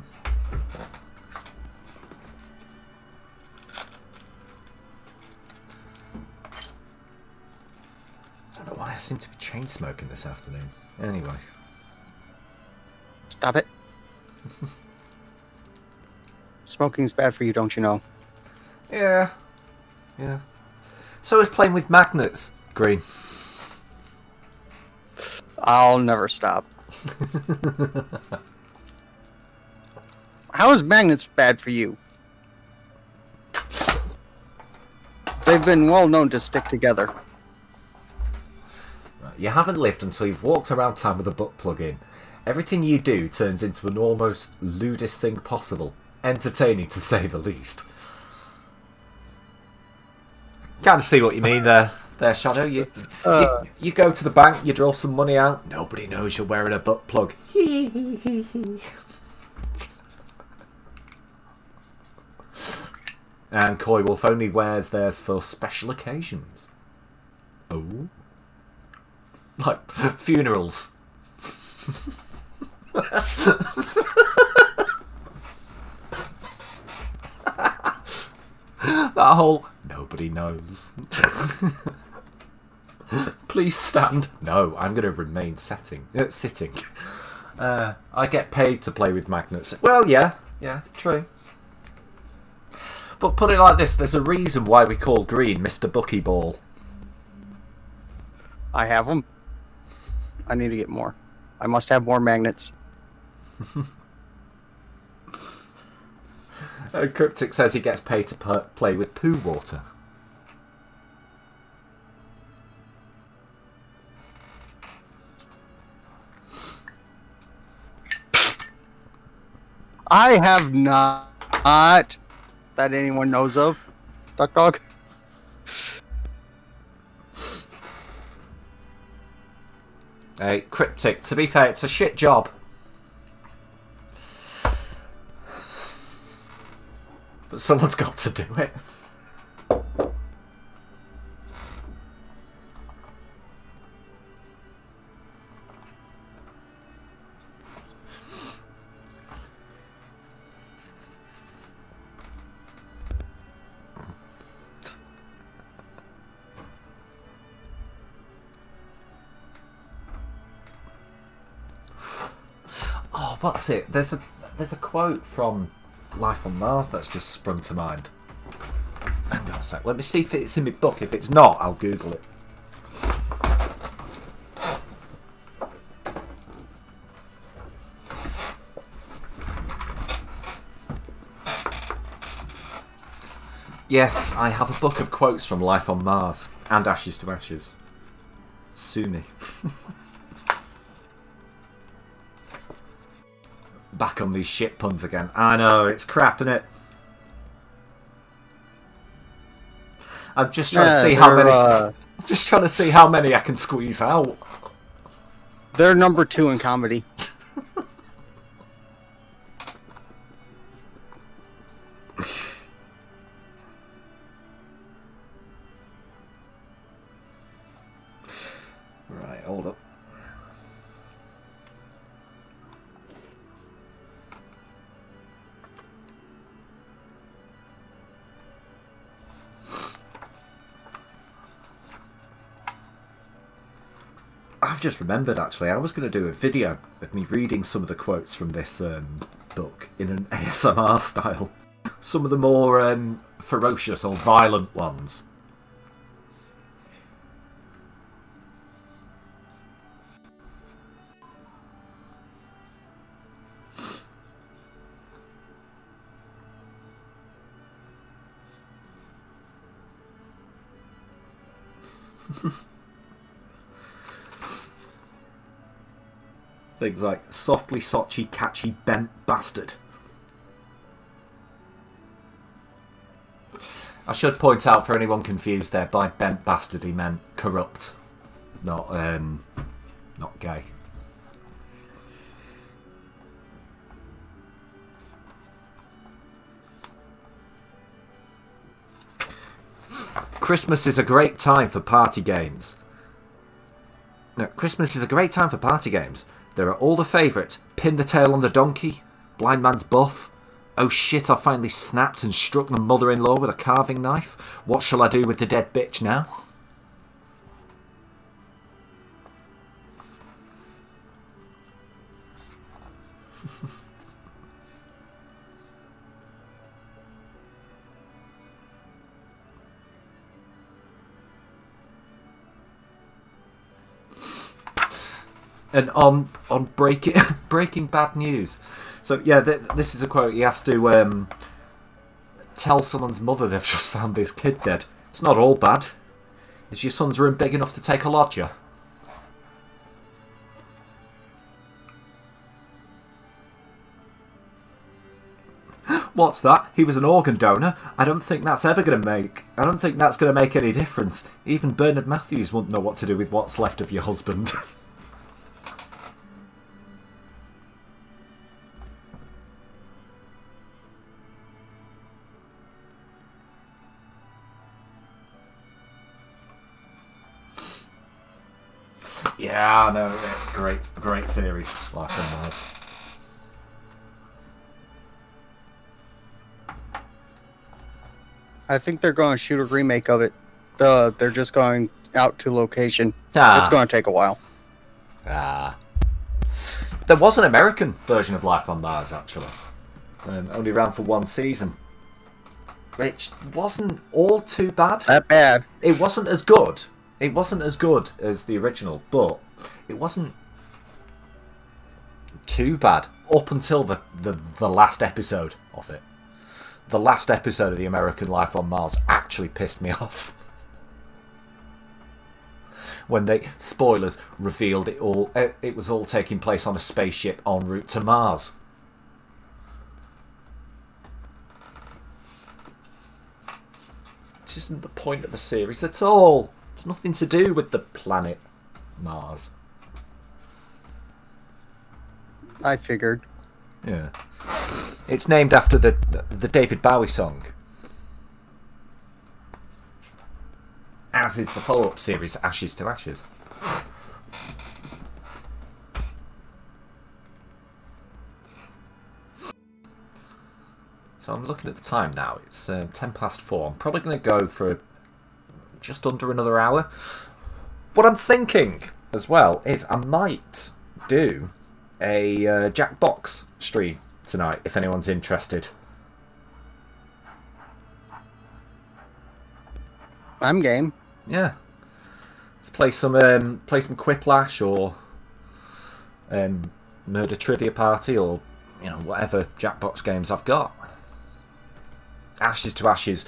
don't know why I seem to be chain smoking this afternoon. Anyway. Stop it. Smoking's bad for you, don't you know? Yeah. Yeah. So is playing with magnets, Green. I'll never stop. How is magnets bad for you? They've been well known to stick together. You haven't lived until you've walked around town with a butt plug in. Everything you do turns into an almost lewdest thing possible. Entertaining, to say the least. Kind of see what you mean there, Shadow. You go to the bank, you draw some money out. Nobody knows you're wearing a butt plug. And Coy Wolf only wears theirs for special occasions. Oh. Like funerals. That whole nobody knows. Please stand. No, I'm going to remain sitting. I get paid to play with magnets. Well, yeah, true. But put it like this: there's a reason why we call Green Mr. Buckyball. I have them. I need to get more. I must have more magnets. Cryptic says he gets paid to play with poo water. I have not that anyone knows of. Duck dog. Hey, Cryptic, to be fair, it's a shit job. But someone's got to do it. what's it? There's a quote from Life on Mars that's just sprung to mind. Hang on a sec. Let me see if it's in my book. If it's not, I'll Google it. Yes, I have a book of quotes from Life on Mars and Ashes to Ashes. Sue me. Back on these shit puns again. I know, it's crap, innit? I'm just trying to see how many. I'm just trying to see how many I can squeeze out. They're number 2 in comedy. Right, hold up. I've just remembered, actually, I was going to do a video of me reading some of the quotes from this book in an ASMR style. Some of the more ferocious or violent ones. Things like softly, sochi, catchy, bent bastard. I should point out for anyone confused there, by bent bastard he meant corrupt, not gay. Christmas is a great time for party games. No, Christmas is a great time for party games. There are all the favourites. Pin the tail on the donkey. Blind man's buff. Oh shit, I finally snapped and struck my mother-in-law with a carving knife. What shall I do with the dead bitch now? And on breaking bad news. So yeah, this is a quote. He has to tell someone's mother they've just found this kid dead. It's not all bad. Is your son's room big enough to take a lodger? What's that? He was an organ donor. I don't think that's going to make any difference. Even Bernard Matthews wouldn't know what to do with what's left of your husband. Yeah, no, it's great series, Life on Mars. I think they're going to shoot a remake of it. They're just going out to location. It's going to take a while. There was an American version of Life on Mars, actually. Only ran for one season. Which wasn't all too bad. That bad. It wasn't as good. It wasn't as good as the original, but it wasn't too bad up until the last episode of it. The last episode of the American Life on Mars actually pissed me off. When they, spoilers, revealed it was all taking place on a spaceship en route to Mars. Which isn't the point of the series at all. It's nothing to do with the planet Mars. I figured. Yeah. It's named after the David Bowie song. As is the follow-up series, Ashes to Ashes. So I'm looking at the time now. It's 4:10. I'm probably going to go for just under another hour. What I'm thinking as well is I might do a Jackbox stream tonight, if anyone's interested. I'm game. Yeah. Let's play some Quiplash or Murder Trivia Party or whatever Jackbox games I've got. Ashes to Ashes.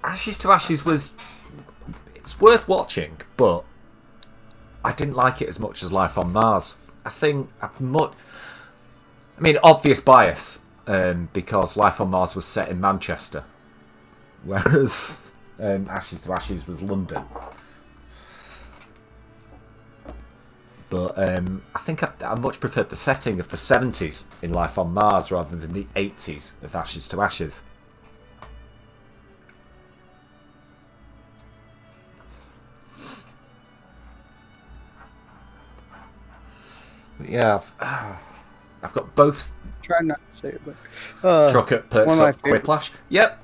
Ashes to Ashes it's worth watching, but I didn't like it as much as Life on Mars. I think obvious bias, because Life on Mars was set in Manchester, whereas Ashes to Ashes was London. But I think I much preferred the setting of the 70s in Life on Mars rather than the 80s of Ashes to Ashes. But yeah, I've got both. Try not to say it, but Trucker perks up Quiplash. Yep.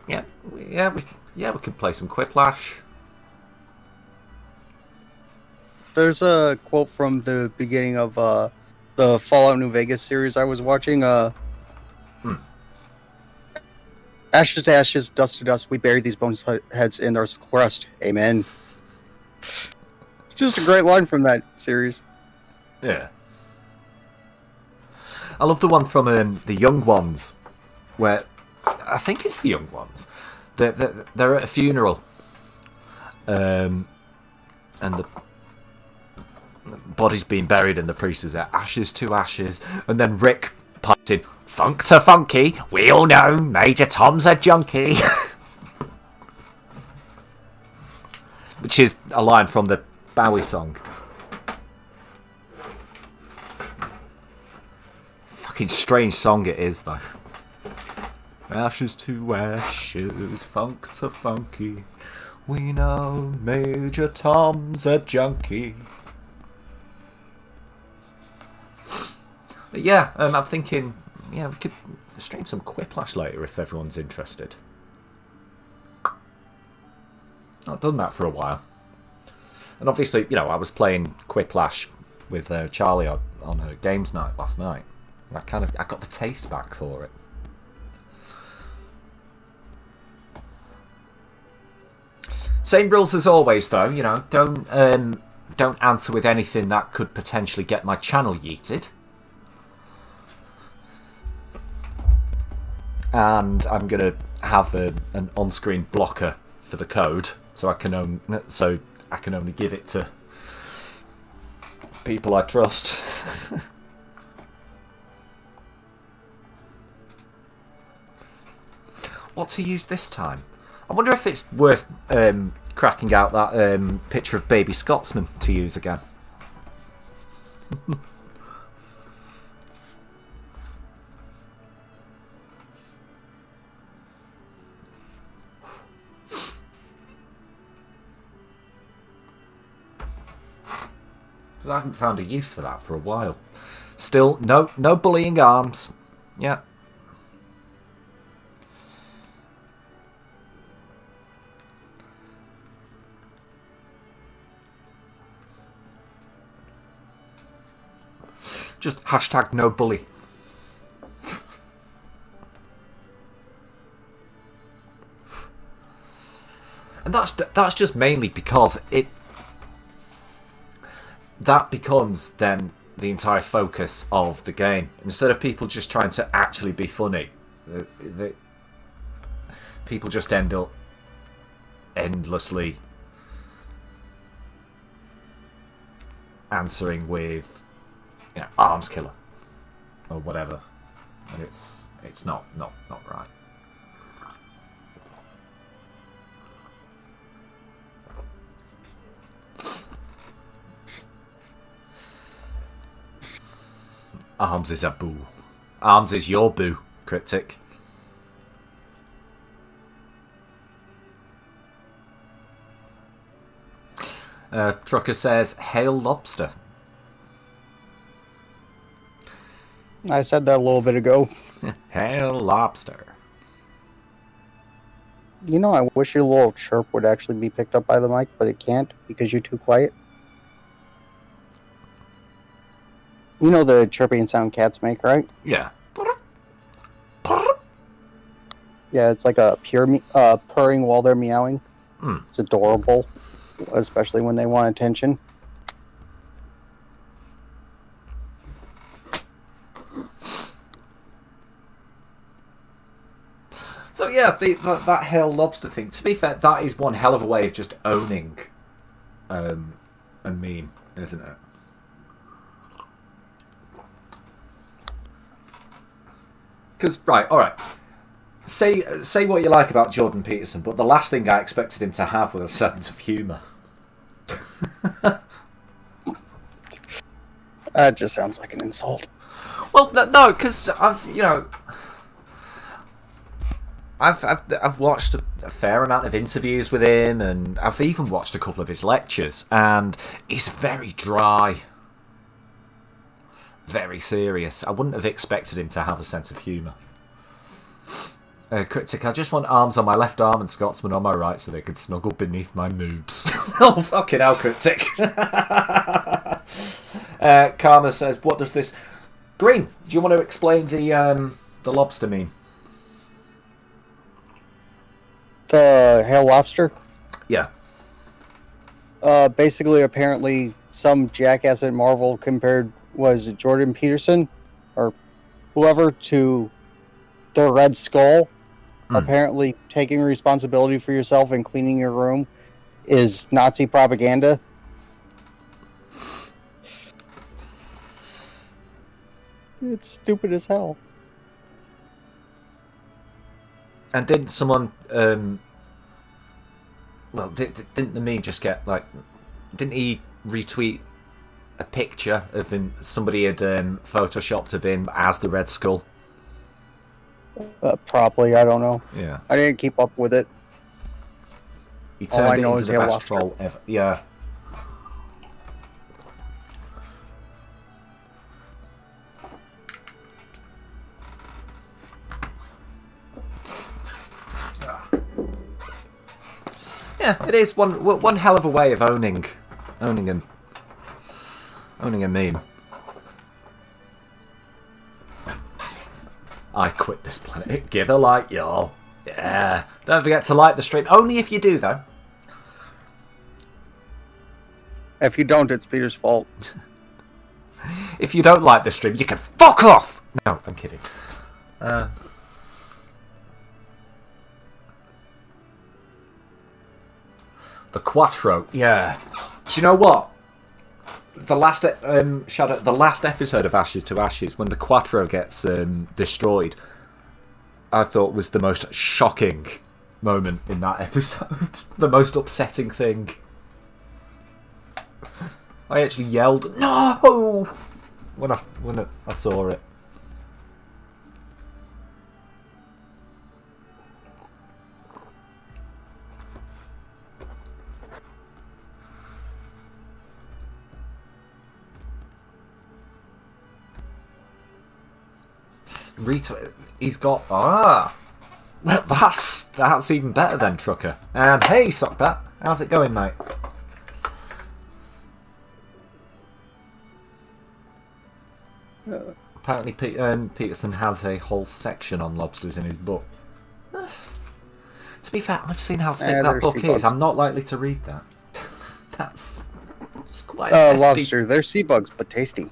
We can play some Quiplash. There's a quote from the beginning of the Fallout New Vegas series I was watching. Ashes to ashes, dust to dust, we bury these bones heads in their crust. Amen. Just a great line from that series. Yeah. I love the one from The Young Ones, where I think it's The Young Ones. They're at a funeral, and the body's being buried, and the priest is at ashes to ashes, and then Rick pipes in, "Funk to funky, we all know Major Tom's a junkie," which is a line from the Bowie song. Fucking strange song it is, though. Ashes to ashes, funk to funky, we know Major Tom's a junkie. But yeah, I'm thinking, we could stream some Quiplash later if everyone's interested. I've done that for a while. And obviously, I was playing Quiplash with Charlie on her games night last night. And I got the taste back for it. Same rules as always, though. Don't answer with anything that could potentially get my channel yeeted. And I'm gonna have an on-screen blocker for the code, so I can only give it to people I trust. What to use this time? I wonder if it's worth cracking out that picture of Baby Scotsman to use again. I haven't found a use for that for a while. Still, no bullying arms. Yeah. Just hashtag no bully. And that's just mainly because that becomes then the entire focus of the game. Instead of people just trying to actually be funny, people just end up endlessly answering with arms killer or whatever, and it's not right. Arms is a boo. Arms is your boo, Cryptic. Trucker says, "Hail lobster." I said that a little bit ago. Hail lobster. I wish your little chirp would actually be picked up by the mic, but it can't because you're too quiet. You know the chirping sound cats make, right? Yeah. Yeah, it's like a purring while they're meowing. It's adorable, especially when they want attention. So yeah, that hell lobster thing. To be fair, that is one hell of a way of just owning a meme, isn't it? Because all right. Say what you like about Jordan Peterson, but the last thing I expected him to have was a sense of humour. That just sounds like an insult. Well, no, because I've watched a fair amount of interviews with him, and I've even watched a couple of his lectures, and he's very dry, very serious. I wouldn't have expected him to have a sense of humour. Cryptic, I just want arms on my left arm and Scotsman on my right so they could snuggle beneath my noobs. Oh, fucking hell, Cryptic. Karma says, what does this... Green, do you want to explain the lobster meme? The hail lobster? Yeah. Basically, apparently, some jackass at Marvel compared, was it Jordan Peterson? Or whoever, to the Red Skull. Apparently, taking responsibility for yourself and cleaning your room is Nazi propaganda. It's stupid as hell. And didn't someone... didn't the meme just get, like... Didn't he retweet a picture of him... Somebody had photoshopped of him as the Red Skull? Probably, I don't know. Yeah. I didn't keep up with it. He turned I it know into is the Hail best Lobster. troll ever. Yeah. Yeah, it is one hell of a way of owning a meme. I quit this planet. Give a like, y'all. Yeah. Don't forget to like the stream. Only if you do, though. If you don't, it's Peter's fault. If you don't like the stream, you can fuck off! No, I'm kidding. The Quattro. Yeah. Do you know what? The last the last episode of Ashes to Ashes, when the Quattro gets destroyed, I thought was the most shocking moment in that episode. The most upsetting thing. I actually yelled "No!" when I saw it. He's got well, that's even better then, Trucker. And hey, Sockbat, how's it going, mate? Apparently, Peterson has a whole section on lobsters in his book. To be fair, I've seen how thick that book is. I'm not likely to read that. That's quite a hefty... Lobster. They're sea bugs, but tasty.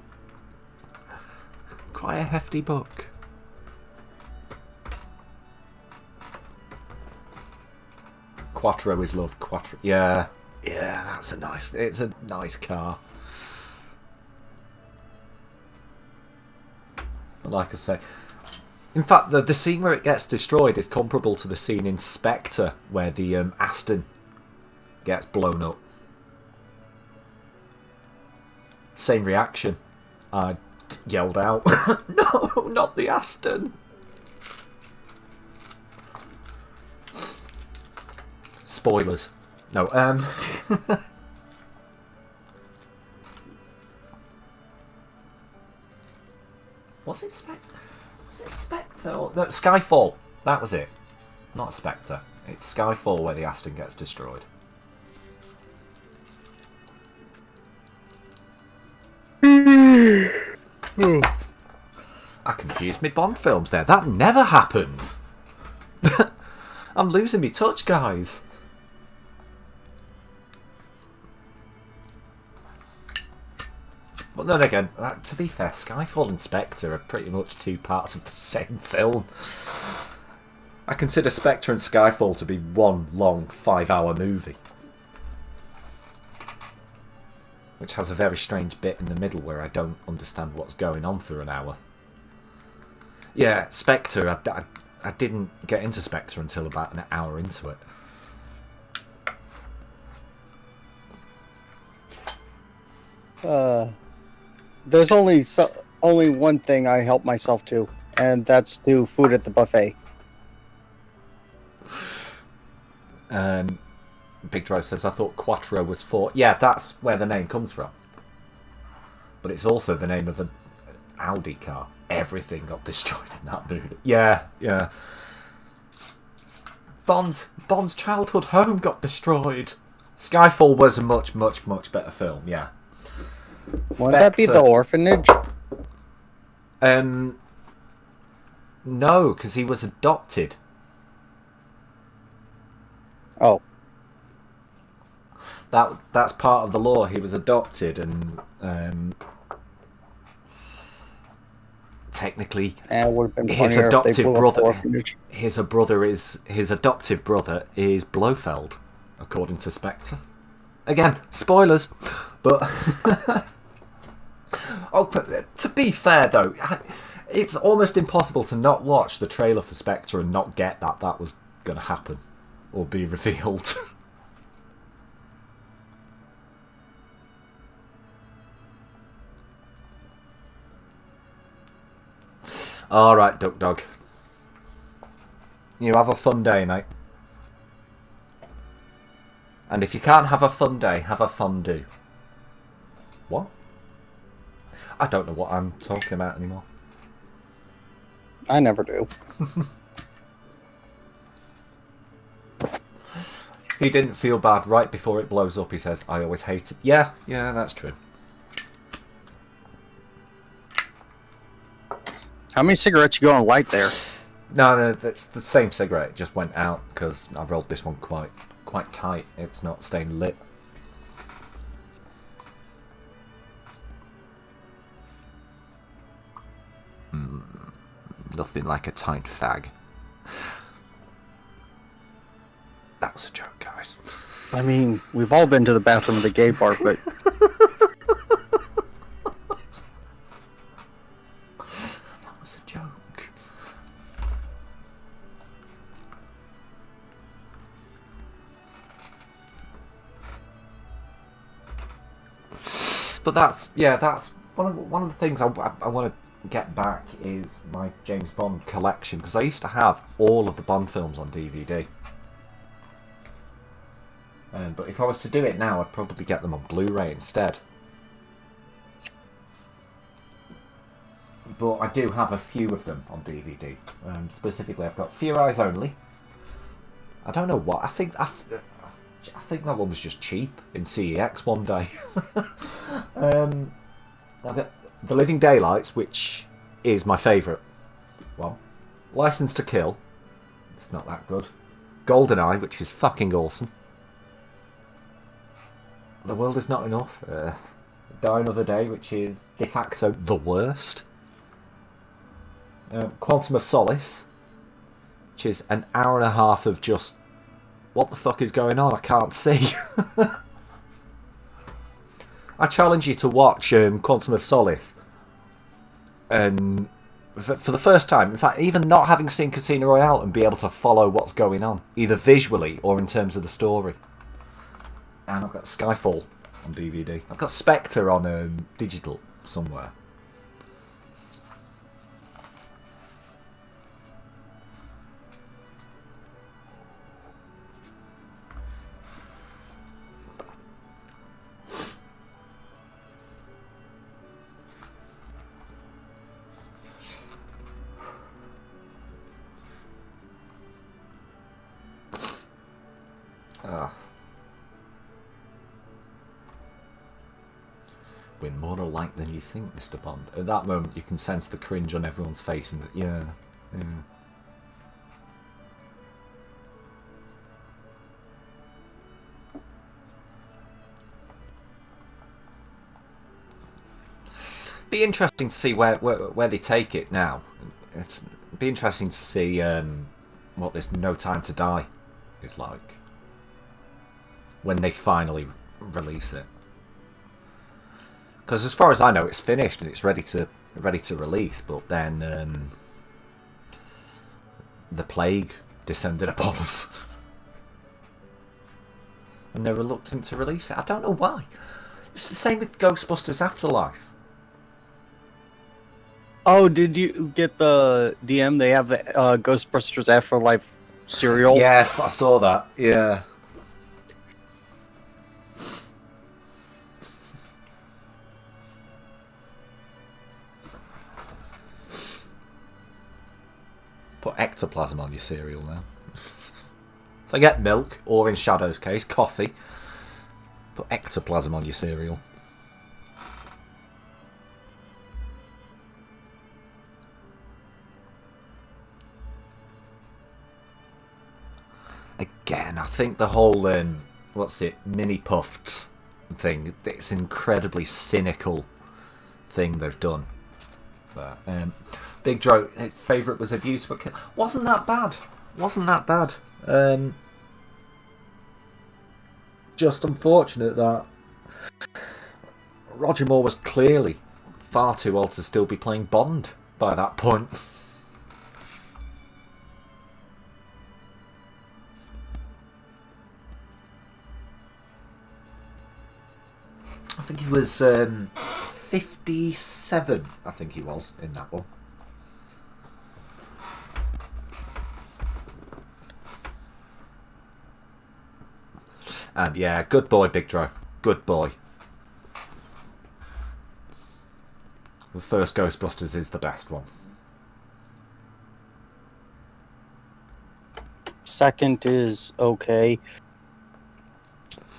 Quite a hefty book. Quattro is love. Quattro. Yeah, it's a nice car. But like I say, in fact, the scene where it gets destroyed is comparable to the scene in Spectre where the Aston gets blown up. Same reaction. I yelled out, "No, not the Aston!" Spoilers. No, Was it Spectre? Or... No, Skyfall. That was it. Not Spectre. It's Skyfall where the Aston gets destroyed. I confused my Bond films there. That never happens. I'm losing me touch, guys. But then again, to be fair, Skyfall and Spectre are pretty much two parts of the same film. I consider Spectre and Skyfall to be one long 5-hour movie. Which has a very strange bit in the middle where I don't understand what's going on for an hour. Yeah, Spectre, I didn't get into Spectre until about an hour into it. There's only one thing I help myself to, and that's do food at the buffet. Big Drive says, I thought Quattro was 4. Yeah, that's where the name comes from. But it's also the name of an Audi car. Everything got destroyed in that movie. Yeah. Bond's childhood home got destroyed. Skyfall was a much, much, much better film, yeah. Won't that be the orphanage? No, because he was adopted. Oh. That's part of the law. He was adopted, and technically, it would have been his funnier if they adoptive blew up the brother, orphanage. his adoptive brother is Blofeld, according to Spectre. Again, spoilers, but but to be fair though, it's almost impossible to not watch the trailer for Spectre and not get that was going to happen or be revealed. Alright, Duck Dog. You have a fun day, mate. And if you can't have a fun day, have a fondue. What? I don't know what I'm talking about anymore. I never do. He didn't feel bad right before it blows up, he says. I always hate it. Yeah, that's true. How many cigarettes you going to light there? No, that's the same cigarette. It just went out because I rolled this one quite tight. It's not staying lit. Nothing like a tight fag. That was a joke, guys. I mean, we've all been to the bathroom of the gay bar, but... That was a joke. But that's one of the things I want to get back is my James Bond collection, because I used to have all of the Bond films on DVD. But if I was to do it now, I'd probably get them on Blu-ray instead. But I do have a few of them on DVD. Specifically, I've got Fear Eyes Only. I don't know what. I think that one was just cheap in CEX one day. I've got The Living Daylights, which is my favourite. Well, License to Kill. It's not that good. GoldenEye, which is fucking awesome. The World Is Not Enough. Die Another Day, which is de facto the worst. Quantum of Solace, which is an hour and a half of just what the fuck is going on? I can't see. I challenge you to watch Quantum of Solace, and for the first time, in fact, even not having seen Casino Royale, and be able to follow what's going on, either visually or in terms of the story. And I've got Skyfall on DVD. I've got Spectre on digital somewhere. win more alike than you think, Mr. Bond. At that moment, you can sense the cringe on everyone's face, and yeah. Be interesting to see where they take it now. It's be interesting to see what this No Time to Die is like when they finally release it. Because as far as I know, it's finished and it's ready to release. But then the plague descended upon us, and they're reluctant to release it. I don't know why. It's the same with Ghostbusters Afterlife. Oh, did you get the DM? They have the Ghostbusters Afterlife cereal. Yes, I saw that. Yeah. Put ectoplasm on your cereal now. Forget milk, or in Shadow's case, coffee. Put ectoplasm on your cereal. Again, I think the whole mini puffs thing, it's an incredibly cynical thing they've done. But, Big Dro, favourite was A View to a Kill. Wasn't that bad. Just unfortunate that Roger Moore was clearly far too old to still be playing Bond by that point. I think he was 57, I think he was, in that one. And yeah, good boy, Big Dro. Good boy. The first Ghostbusters is the best one. Second is okay.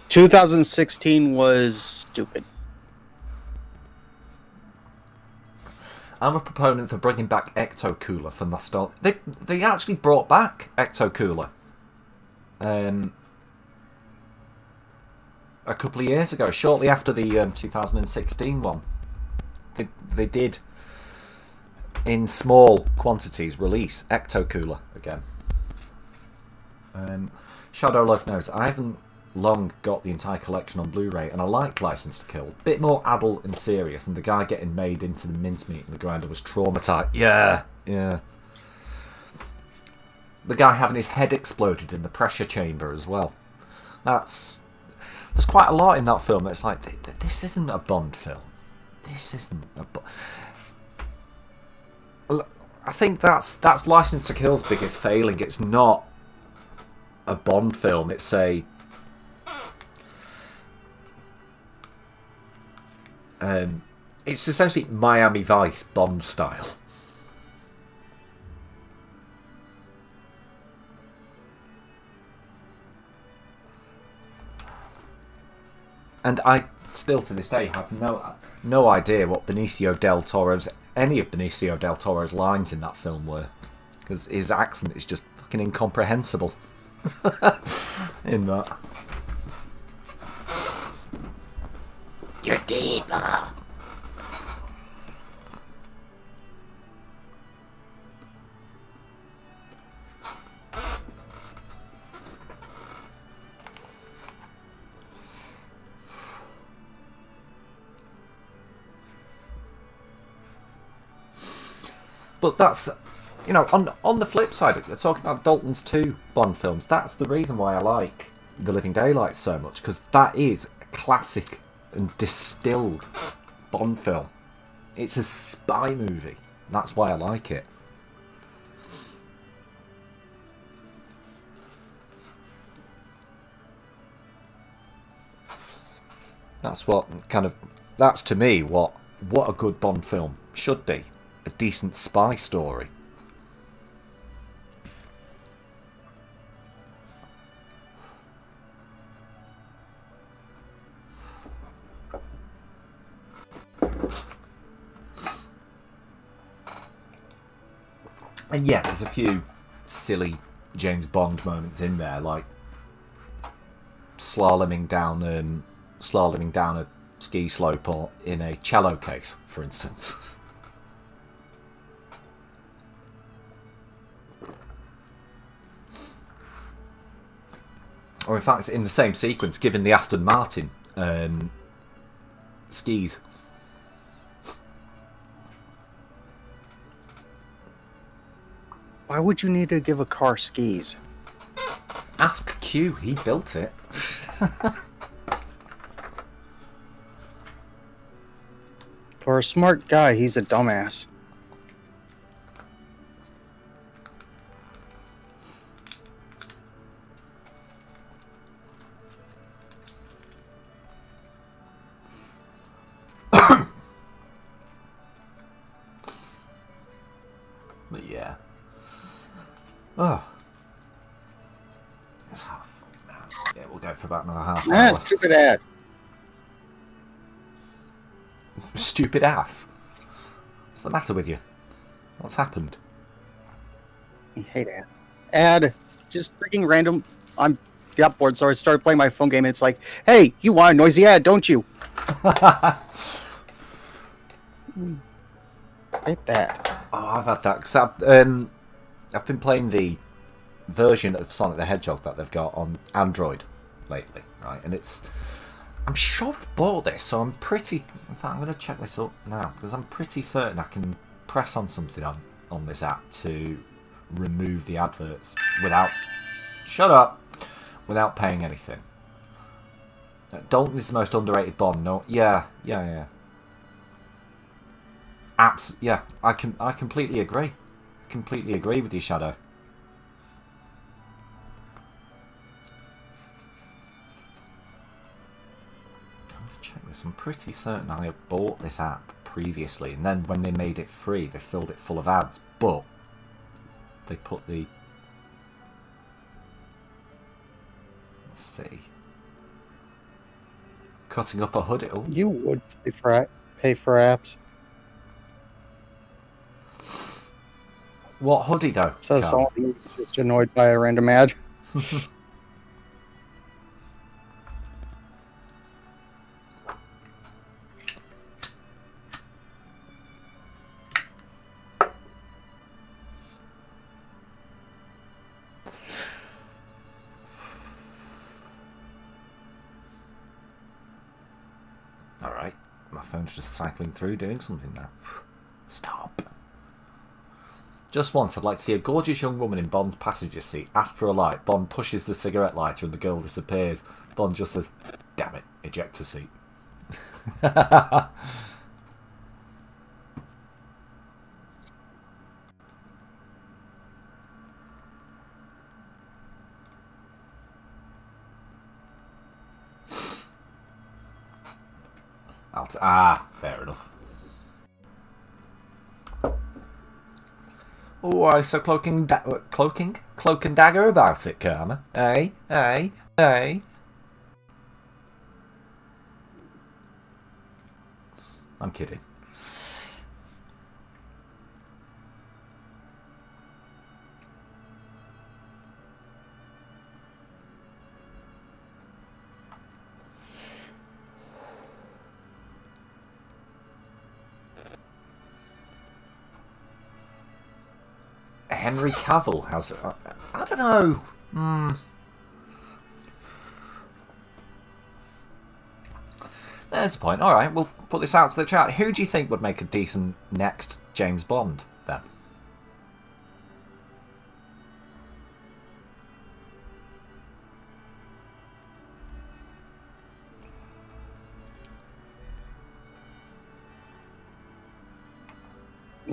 2016 was stupid. I'm a proponent for bringing back Ecto Cooler for nostalgia. They actually brought back Ecto Cooler a couple of years ago, shortly after the 2016 one. They did, in small quantities, release Ecto Cooler again. Shadow Love knows I haven't long got the entire collection on Blu-ray, and I liked License to Kill. Bit more adult and serious, and the guy getting made into the mincemeat in the grinder was traumatized. Yeah. The guy having his head exploded in the pressure chamber as well. There's quite a lot in that film that's like, this isn't a Bond film. This isn't a I think that's License to Kill's biggest failing. It's not a Bond film. It's it's essentially Miami Vice Bond style. And I still to this day have no idea what any of Benicio del Toro's lines in that film were, because his accent is just fucking incomprehensible in that. You're deep. But that's, on the flip side, they're talking about Dalton's 2 Bond films. That's the reason why I like The Living Daylights so much, because that is a classic and distilled Bond film. It's a spy movie. That's why I like it. That's to me what a good Bond film should be. A decent spy story. And yeah, there's a few silly James Bond moments in there, like slaloming down a ski slope or in a cello case, for instance. Or in fact, in the same sequence, given the Aston Martin skis. Why would you need to give a car skis? Ask Q, he built it. For a smart guy, he's a dumbass. But yeah. Oh. It's half. Yeah, we'll go for about another half hour. Stupid ad. Stupid ass. What's the matter with you? What's happened? I hate ads. Ad. Just freaking random. I'm the upboard, so I started playing my phone game, and it's like, hey, you want a noisy ad, don't you? Hate that. Oh, I've had that. Cause I've been playing the version of Sonic the Hedgehog that they've got on Android lately, right? And I'm sure I bought this, so I'm pretty... In fact, I'm going to check this up now, because I'm pretty certain I can press on something on this app to remove the adverts without... Shut up! Without paying anything. Dalton is the most underrated Bond. No, yeah. Yeah, I completely agree. Completely agree with you, Shadow. Check this. I'm pretty certain I have bought this app previously, and then when they made it free, they filled it full of ads, but they put the... Let's see. Cutting up a hoodie. Oh. You would pay for apps. What hoodie, though? So someone who's just annoyed by a random ad. Alright, my phone's just cycling through doing something now. Stop. Just once, I'd like to see a gorgeous young woman in Bond's passenger seat ask for a light. Bond pushes the cigarette lighter and the girl disappears. Bond just says, damn it, eject a seat. Fair enough. Oh, why so cloak and dagger about it, Karma? Hey. I'm kidding. Henry Cavill has... I don't know. There's the point. Alright, we'll put this out to the chat. Who do you think would make a decent next James Bond, then?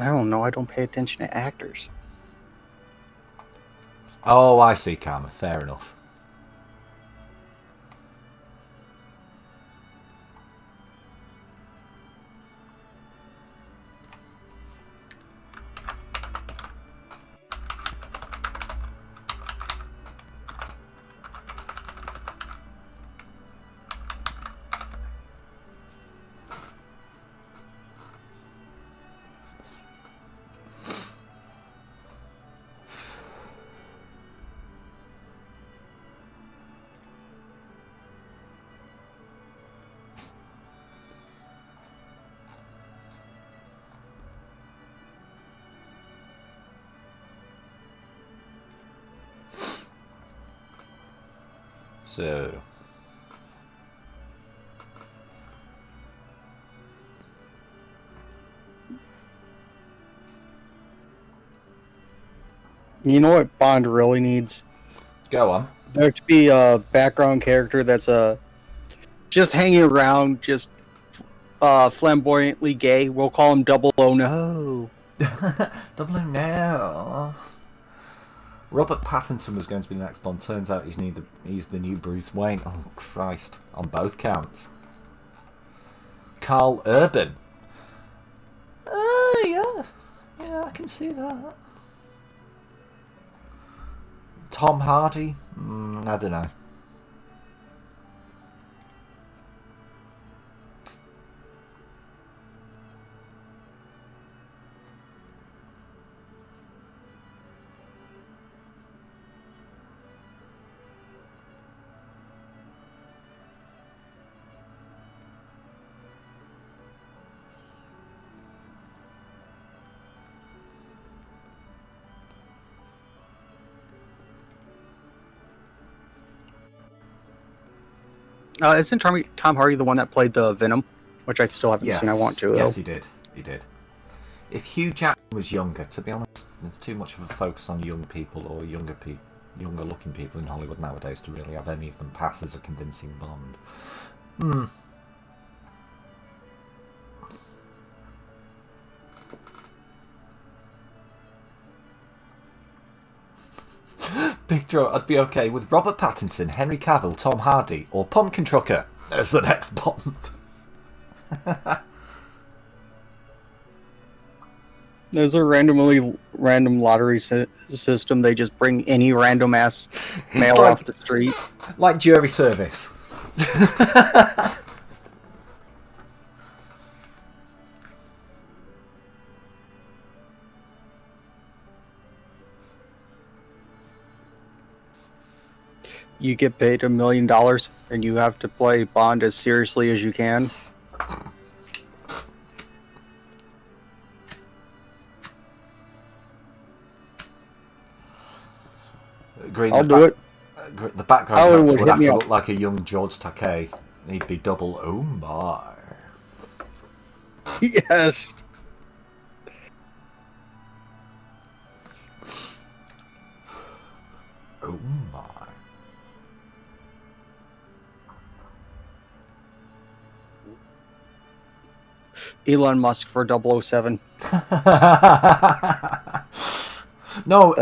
I don't know. I don't pay attention to actors. Oh, I see, Karma. Fair enough. So... You know what Bond really needs? Go on. There to be a background character that's just hanging around, just flamboyantly gay. We'll call him 009. 009. Robert Pattinson was going to be the next Bond. Turns out he's the new Bruce Wayne. Oh, Christ. On both counts. Carl Urban. Yeah. Yeah, I can see that. Tom Hardy? I don't know. Isn't Tom Hardy the one that played the Venom? Which I still haven't seen. I want to, though. Yes, he did. He did. If Hugh Jackman was younger, to be honest, there's too much of a focus on young people or younger looking people in Hollywood nowadays to really have any of them pass as a convincing Bond. Big Draw, I'd be okay with Robert Pattinson, Henry Cavill, Tom Hardy, or Pumpkin Trucker as the next Bond. There's a random lottery system. They just bring any random ass male off the street. Like jury service. You get paid $1 million and you have to play Bond as seriously as you can. I'll do it. The background would have to look like a young George Takei. He'd be double. Oh my. Yes. Oh my. Elon Musk for 007. No,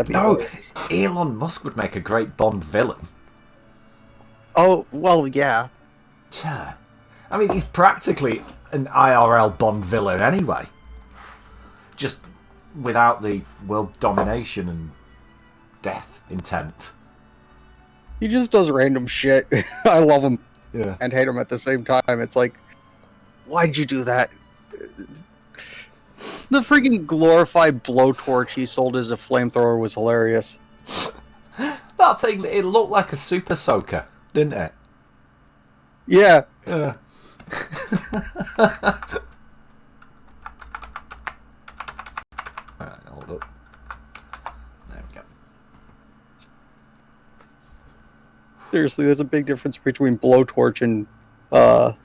Elon Musk would make a great Bond villain. Oh, well, yeah. I mean, he's practically an IRL Bond villain anyway. Just without the world domination and death intent. He just does random shit. I love him. Yeah. And hate him at the same time. It's like, why'd you do that? The freaking glorified blowtorch he sold as a flamethrower was hilarious. That thing, it looked like a super soaker, didn't it? Yeah. Yeah. Alright, hold up. There we go. Seriously, there's a big difference between blowtorch and I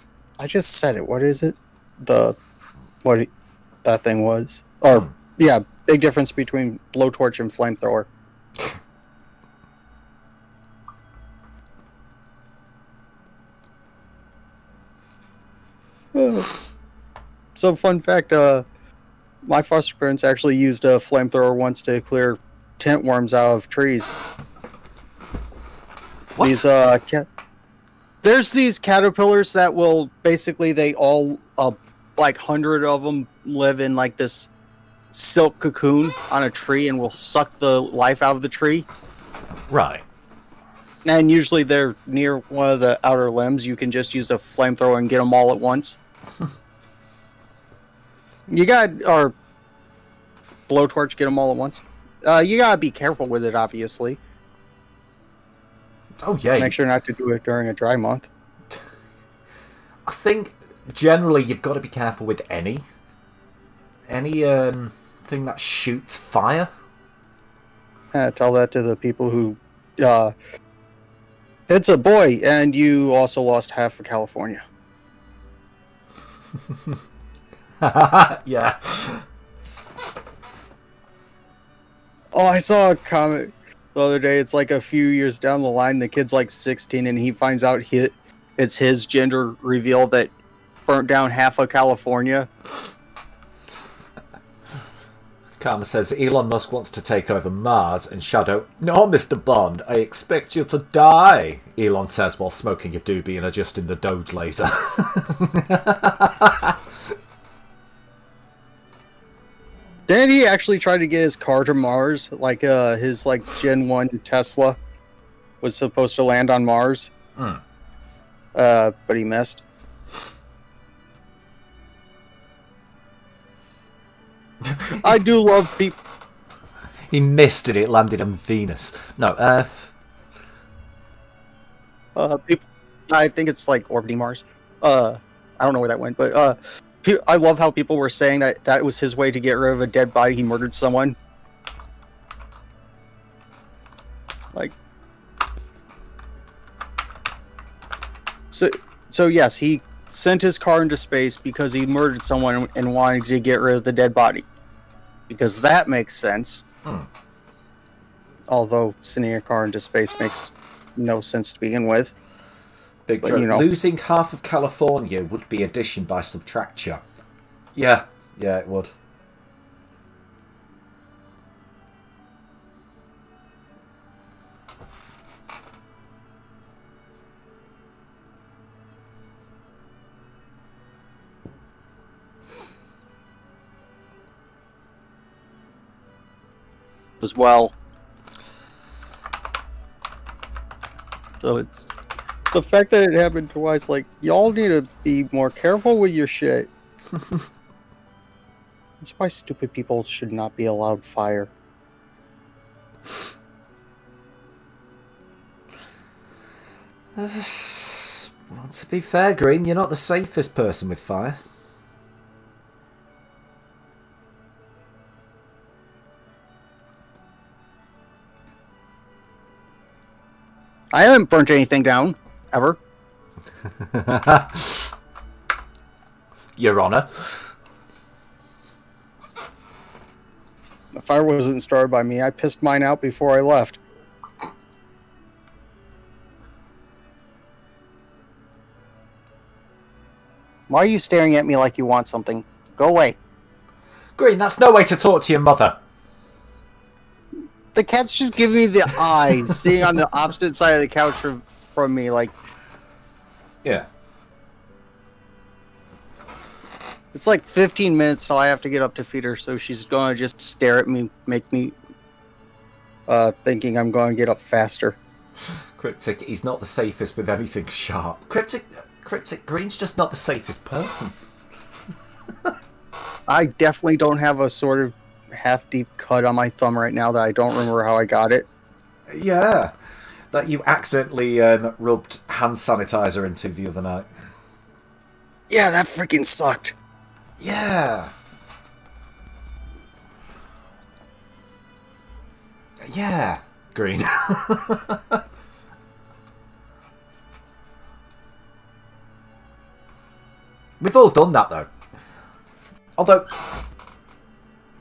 just said it. What is it? That thing was. Or yeah, big difference between blowtorch and flamethrower. So fun fact, my foster parents actually used a flamethrower once to clear tent worms out of trees. What? These there's these caterpillars that will basically they all like 100 of them live in like this silk cocoon on a tree and will suck the life out of the tree. Right. And usually they're near one of the outer limbs. You can just use a flamethrower and get them all at once. Or blowtorch, get them all at once. You gotta be careful with it, obviously. Oh yeah. Make sure not to do it during a dry month. I think generally you've got to be careful with any thing that shoots fire. Tell that to the people who It's a boy, and you also lost half of California. Yeah. Oh, I saw a comment the other day. It's like a few years down the line. The kid's like 16, and he finds out it's his gender reveal that burnt down half of California. Karma says Elon Musk wants to take over Mars, and Shadow, "No, Mr. Bond, I expect you to die," Elon says while smoking a doobie and adjusting the Doge laser. Didn't he actually try to get his car to Mars? Like his Gen 1 Tesla was supposed to land on Mars. But he missed. I do love people. He missed it, it landed on Venus. No, People, I think it's like orbiting Mars. I don't know where that went, but I love how people were saying that was his way to get rid of a dead body. He murdered someone. Like, so yes, he sent his car into space because he murdered someone and wanted to get rid of the dead body. Because that makes sense. Although sending a car into space makes no sense to begin with. Big but, joke. you know. Losing half of California would be addition by subtraction. Yeah, it would. As well. So it's the fact that it happened twice. Like, y'all need to be more careful with your shit. That's why stupid people should not be allowed fire. Well, to be fair, Green, you're not the safest person with fire. I haven't burnt anything down, ever. Your Honor. The fire wasn't started by me. I pissed mine out before I left. Why are you staring at me like you want something? Go away. Green, that's no way to talk to your mother. The cat's just giving me the eye, sitting on the opposite side of the couch from me, like... Yeah. It's like 15 minutes till I have to get up to feed her, so she's going to just stare at me, make me thinking I'm going to get up faster. Cryptic, he's not the safest with anything sharp. Cryptic, Green's just not the safest person. I definitely don't have a sort of half-deep cut on my thumb right now that I don't remember how I got it. Yeah. That you accidentally rubbed hand sanitizer into the other night. Yeah, that freaking sucked. Yeah. Yeah, Green. We've all done that, though. Although,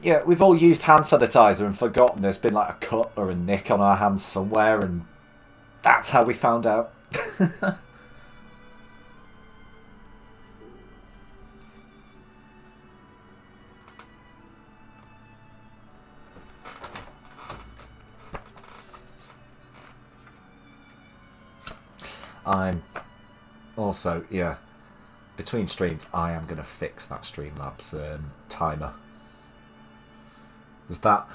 yeah, we've all used hand sanitizer and forgotten there's been like a cut or a nick on our hands somewhere, and that's how we found out. I'm also, yeah, between streams, I am going to fix that Streamlabs timer. Because that,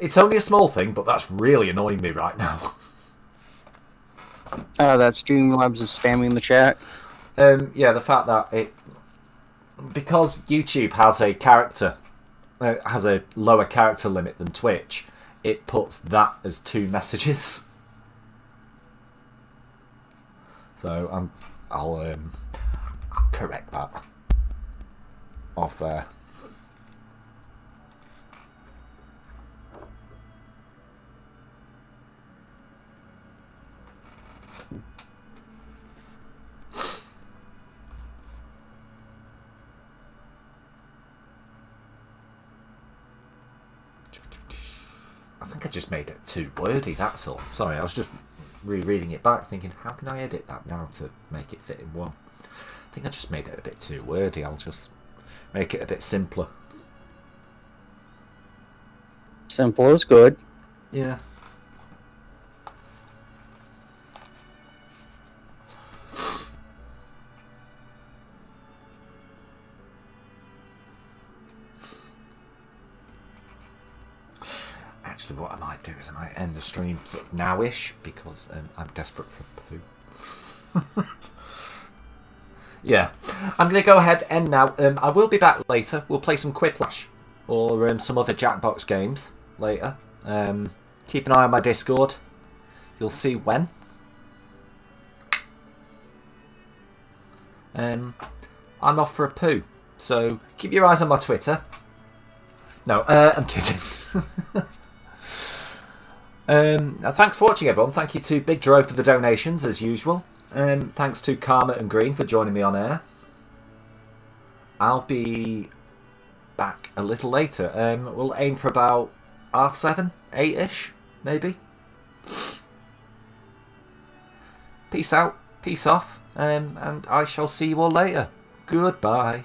it's only a small thing, but that's really annoying me right now. That Streamlabs is spamming the chat. Yeah, the fact that because YouTube has a character, has a lower character limit than Twitch, it puts that as 2 messages. So I'll correct that off there. think I just made it too wordy, that's all. Sorry, I was just rereading it back thinking, how can I edit that now to make it fit in one? I think I just made it a bit too wordy. I'll just make it a bit simpler. Simple is good. Yeah. Actually, what I might do is I might end the stream sort of now-ish because I'm desperate for poo. Yeah, I'm going to go ahead and now. I will be back later. We'll play some Quiplash or some other Jackbox games later. Keep an eye on my Discord. You'll see when. I'm off for a poo, so keep your eyes on my Twitter. No, I'm kidding. Thanks for watching, everyone. Thank you to Big Drove for the donations, as usual. Thanks to Karma and Green for joining me on air. I'll be back a little later. We'll aim for about 7:30, 8ish, maybe. Peace out, peace off, and I shall see you all later. Goodbye.